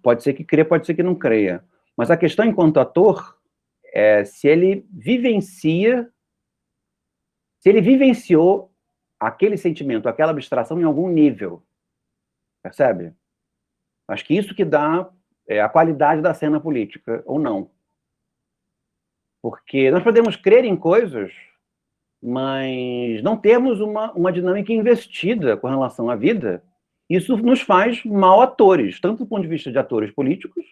Pode ser que crê, pode ser que não creia. Mas a questão, enquanto ator, é se ele vivenciou aquele sentimento, aquela abstração em algum nível. Percebe? Acho que isso que dá a qualidade da cena política, ou não. Porque nós podemos crer em coisas, mas não temos uma dinâmica investida com relação à vida. Isso nos faz mal atores, tanto do ponto de vista de atores políticos,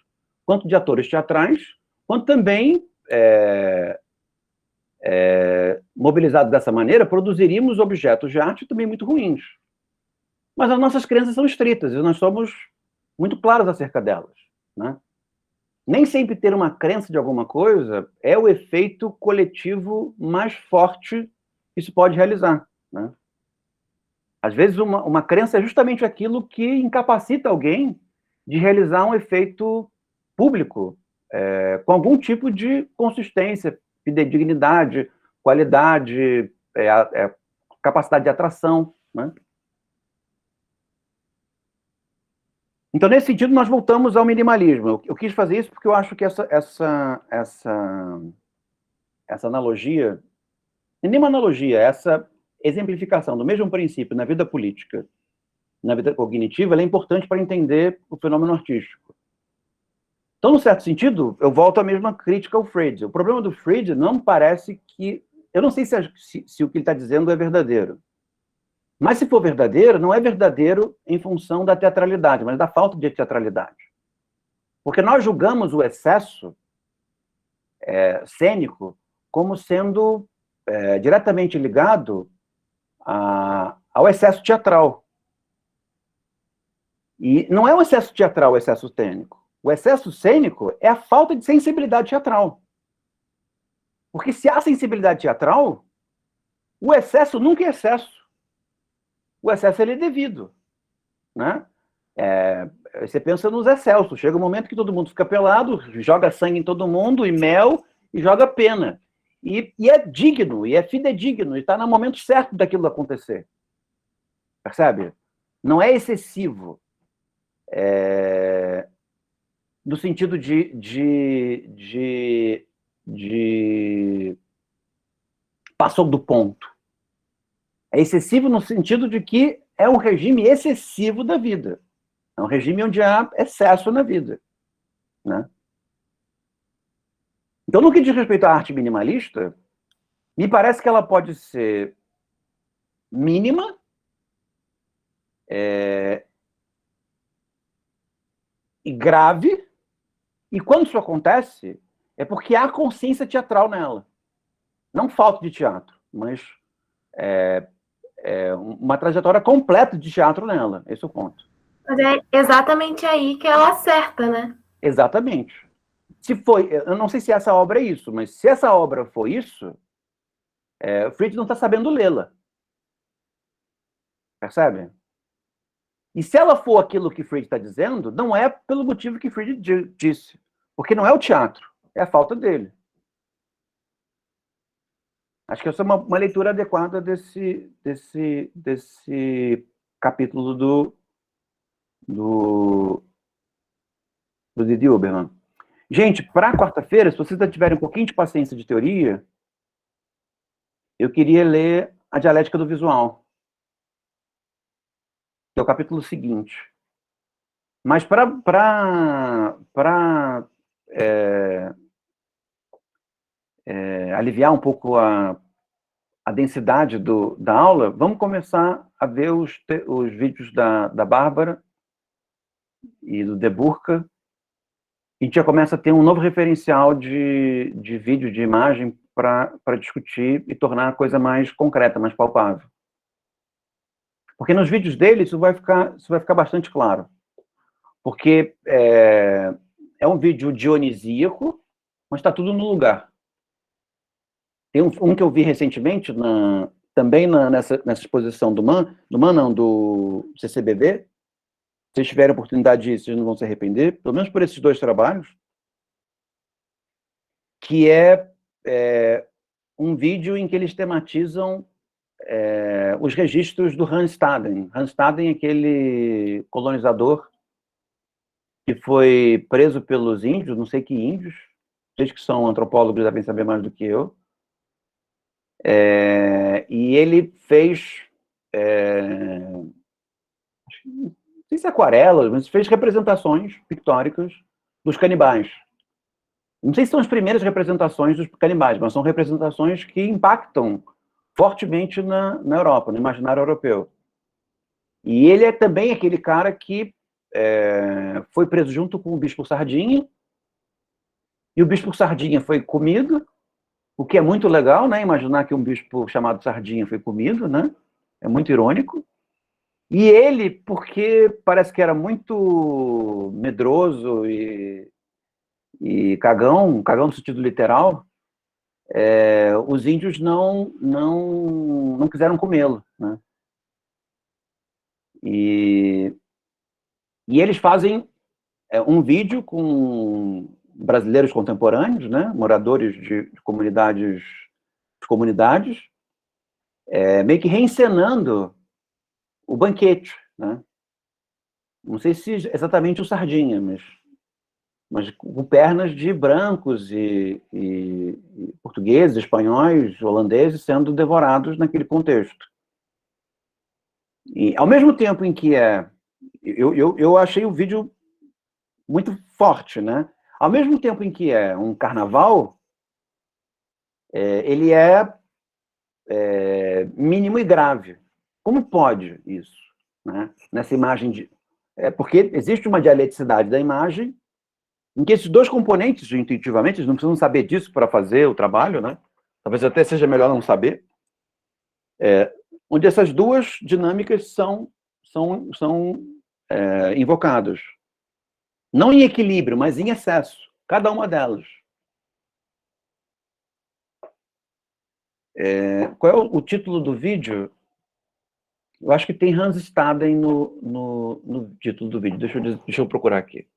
quanto de atores teatrais, quanto também, mobilizados dessa maneira, produziríamos objetos de arte também muito ruins. Mas as nossas crenças são estritas, e nós somos muito claros acerca delas, né? Nem sempre ter uma crença de alguma coisa é o efeito coletivo mais forte que se pode realizar, né? Às vezes, uma crença é justamente aquilo que incapacita alguém de realizar um efeito público, com algum tipo de consistência, fidedignidade, qualidade, capacidade de atração, né? Então, nesse sentido, nós voltamos ao minimalismo. Eu quis fazer isso porque eu acho que essa analogia, nem uma analogia, essa exemplificação do mesmo princípio na vida política, na vida cognitiva, ela é importante para entender o fenômeno artístico. Então, num certo sentido, eu volto à mesma crítica ao Freud. O problema do Freud não parece que... Eu não sei se o que ele está dizendo é verdadeiro. Mas, se for verdadeiro, não é verdadeiro em função da teatralidade, mas da falta de teatralidade. Porque nós julgamos o excesso cênico como sendo diretamente ligado ao excesso teatral. E não é o excesso teatral o excesso cênico. O excesso cênico é a falta de sensibilidade teatral. Porque se há sensibilidade teatral, o excesso nunca é excesso. O excesso ele é devido, né? Você pensa nos excelsos. Chega um momento que todo mundo fica pelado, joga sangue em todo mundo, e mel, e joga pena. E é digno, e é fidedigno, e está no momento certo daquilo acontecer. Percebe? Não é excessivo. No sentido de passou do ponto. É excessivo no sentido de que é um regime excessivo da vida. É um regime onde há excesso na vida, né? Então, no que diz respeito à arte minimalista, me parece que ela pode ser mínima, e grave, e quando isso acontece, é porque há consciência teatral nela. Não falta de teatro, mas uma trajetória completa de teatro nela. Esse é o ponto. Mas é exatamente aí que ela acerta, né? Exatamente. Se foi, eu não sei se essa obra é isso, mas se essa obra for isso, Freud não está sabendo lê-la. Percebe? E se ela for aquilo que Freud está dizendo, não é pelo motivo que Freud disse. Porque não é o teatro, é a falta dele. Acho que essa é uma leitura adequada desse capítulo do Didi Huberman. Gente, para quarta-feira, se vocês tiverem um pouquinho de paciência de teoria, eu queria ler A Dialética do Visual, que é o capítulo seguinte. Mas para aliviar um pouco a densidade da aula, vamos começar a ver os vídeos da Bárbara e do Deburca. A gente já começa a ter um novo referencial de vídeo, de imagem, para discutir e tornar a coisa mais concreta, mais palpável. Porque nos vídeos dele isso vai ficar bastante claro. Porque é um vídeo dionisíaco, mas está tudo no lugar. Tem um que eu vi recentemente, também nessa exposição do CCBB. Se vocês tiverem oportunidade disso, vocês não vão se arrepender, pelo menos por esses dois trabalhos, que é um vídeo em que eles tematizam os registros do Hans Staden. Hans Staden é aquele colonizador que foi preso pelos índios, não sei que índios, vocês que são antropólogos devem saber mais do que eu, e ele fez, não sei se aquarelas, mas fez representações pictóricas dos canibais. Não sei se são as primeiras representações dos canibais, mas são representações que impactam fortemente na Europa, no imaginário europeu. E ele é também aquele cara que foi preso junto com o Bispo Sardinha, e o Bispo Sardinha foi comido, o que é muito legal, né? Imaginar que um bispo chamado Sardinha foi comido, né? É muito irônico. E ele, porque parece que era muito medroso e cagão no sentido literal, os índios não quiseram comê-lo, né? E eles fazem um vídeo com brasileiros contemporâneos, né, moradores de comunidades, meio que reencenando o banquete, né? Não sei se exatamente o Sardinha, mas com pernas de brancos e portugueses, espanhóis, holandeses sendo devorados naquele contexto. E ao mesmo tempo em que eu achei o vídeo muito forte, né? Ao mesmo tempo em que é um carnaval, ele é mínimo e grave. Como pode isso, né? Nessa imagem porque existe uma dialeticidade da imagem em que esses dois componentes, intuitivamente, eles não precisam saber disso para fazer o trabalho, né? Talvez até seja melhor não saber, onde essas duas dinâmicas são invocadas. Não em equilíbrio, mas em excesso, cada uma delas. Qual é o título do vídeo? Eu acho que tem Hans Staden no título do vídeo. Deixa eu procurar aqui.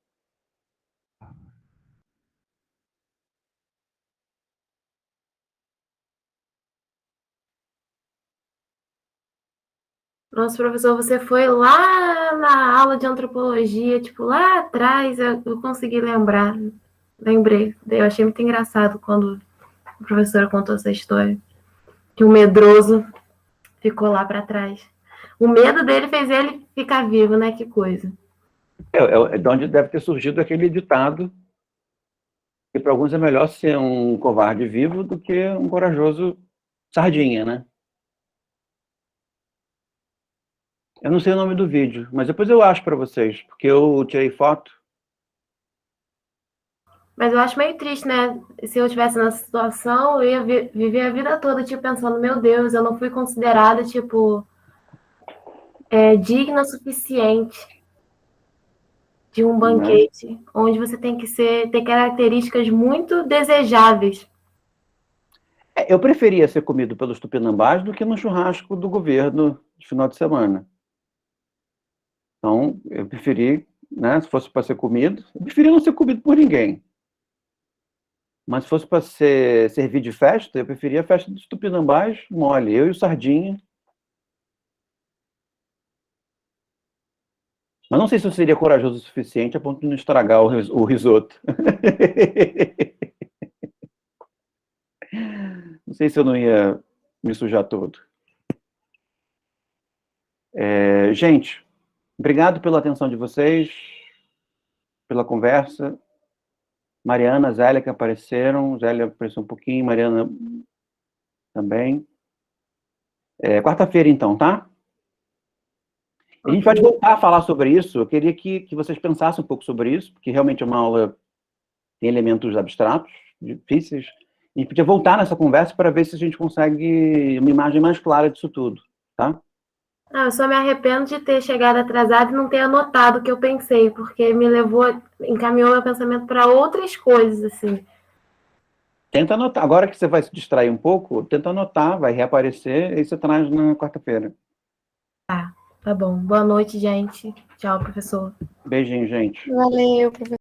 Nossa, professor, você foi lá na aula de antropologia, tipo, lá atrás, eu consegui lembrar. Lembrei. Eu achei muito engraçado quando a professora contou essa história. Que o medroso ficou lá para trás. O medo dele fez ele ficar vivo, né? Que coisa. De onde deve ter surgido aquele ditado que para alguns é melhor ser um covarde vivo do que um corajoso sardinha, né? Eu não sei o nome do vídeo, mas depois eu acho para vocês, porque eu tirei foto. Mas eu acho meio triste, né? Se eu estivesse nessa situação, eu ia viver a vida toda, tipo, pensando, meu Deus, eu não fui considerada, tipo, digna o suficiente. de um banquete, onde você tem que ter características muito desejáveis. Eu preferia ser comido pelos tupinambás do que no churrasco do governo de final de semana. Então, eu preferi, né, se fosse para ser comido, eu preferia não ser comido por ninguém. Mas se fosse para servir de festa, eu preferia a festa dos tupinambás mole, eu e o Sardinha. Mas não sei se eu seria corajoso o suficiente a ponto de não estragar o risoto. Não sei se eu não ia me sujar todo. Gente, obrigado pela atenção de vocês, pela conversa. Mariana, Zélia que apareceram. Zélia apareceu um pouquinho, Mariana também. Quarta-feira, então, tá? A gente pode voltar a falar sobre isso. Eu queria que vocês pensassem um pouco sobre isso, porque realmente é uma aula que tem elementos abstratos, difíceis. A gente podia voltar nessa conversa para ver se a gente consegue uma imagem mais clara disso tudo, tá? Eu só me arrependo de ter chegado atrasado e não ter anotado o que eu pensei, porque me encaminhou meu pensamento para outras coisas, assim. Tenta anotar. Agora que você vai se distrair um pouco, tenta anotar, vai reaparecer, e você traz na quarta-feira. Tá bom. Boa noite, gente. Tchau, professor. Beijinho, gente. Valeu, professor.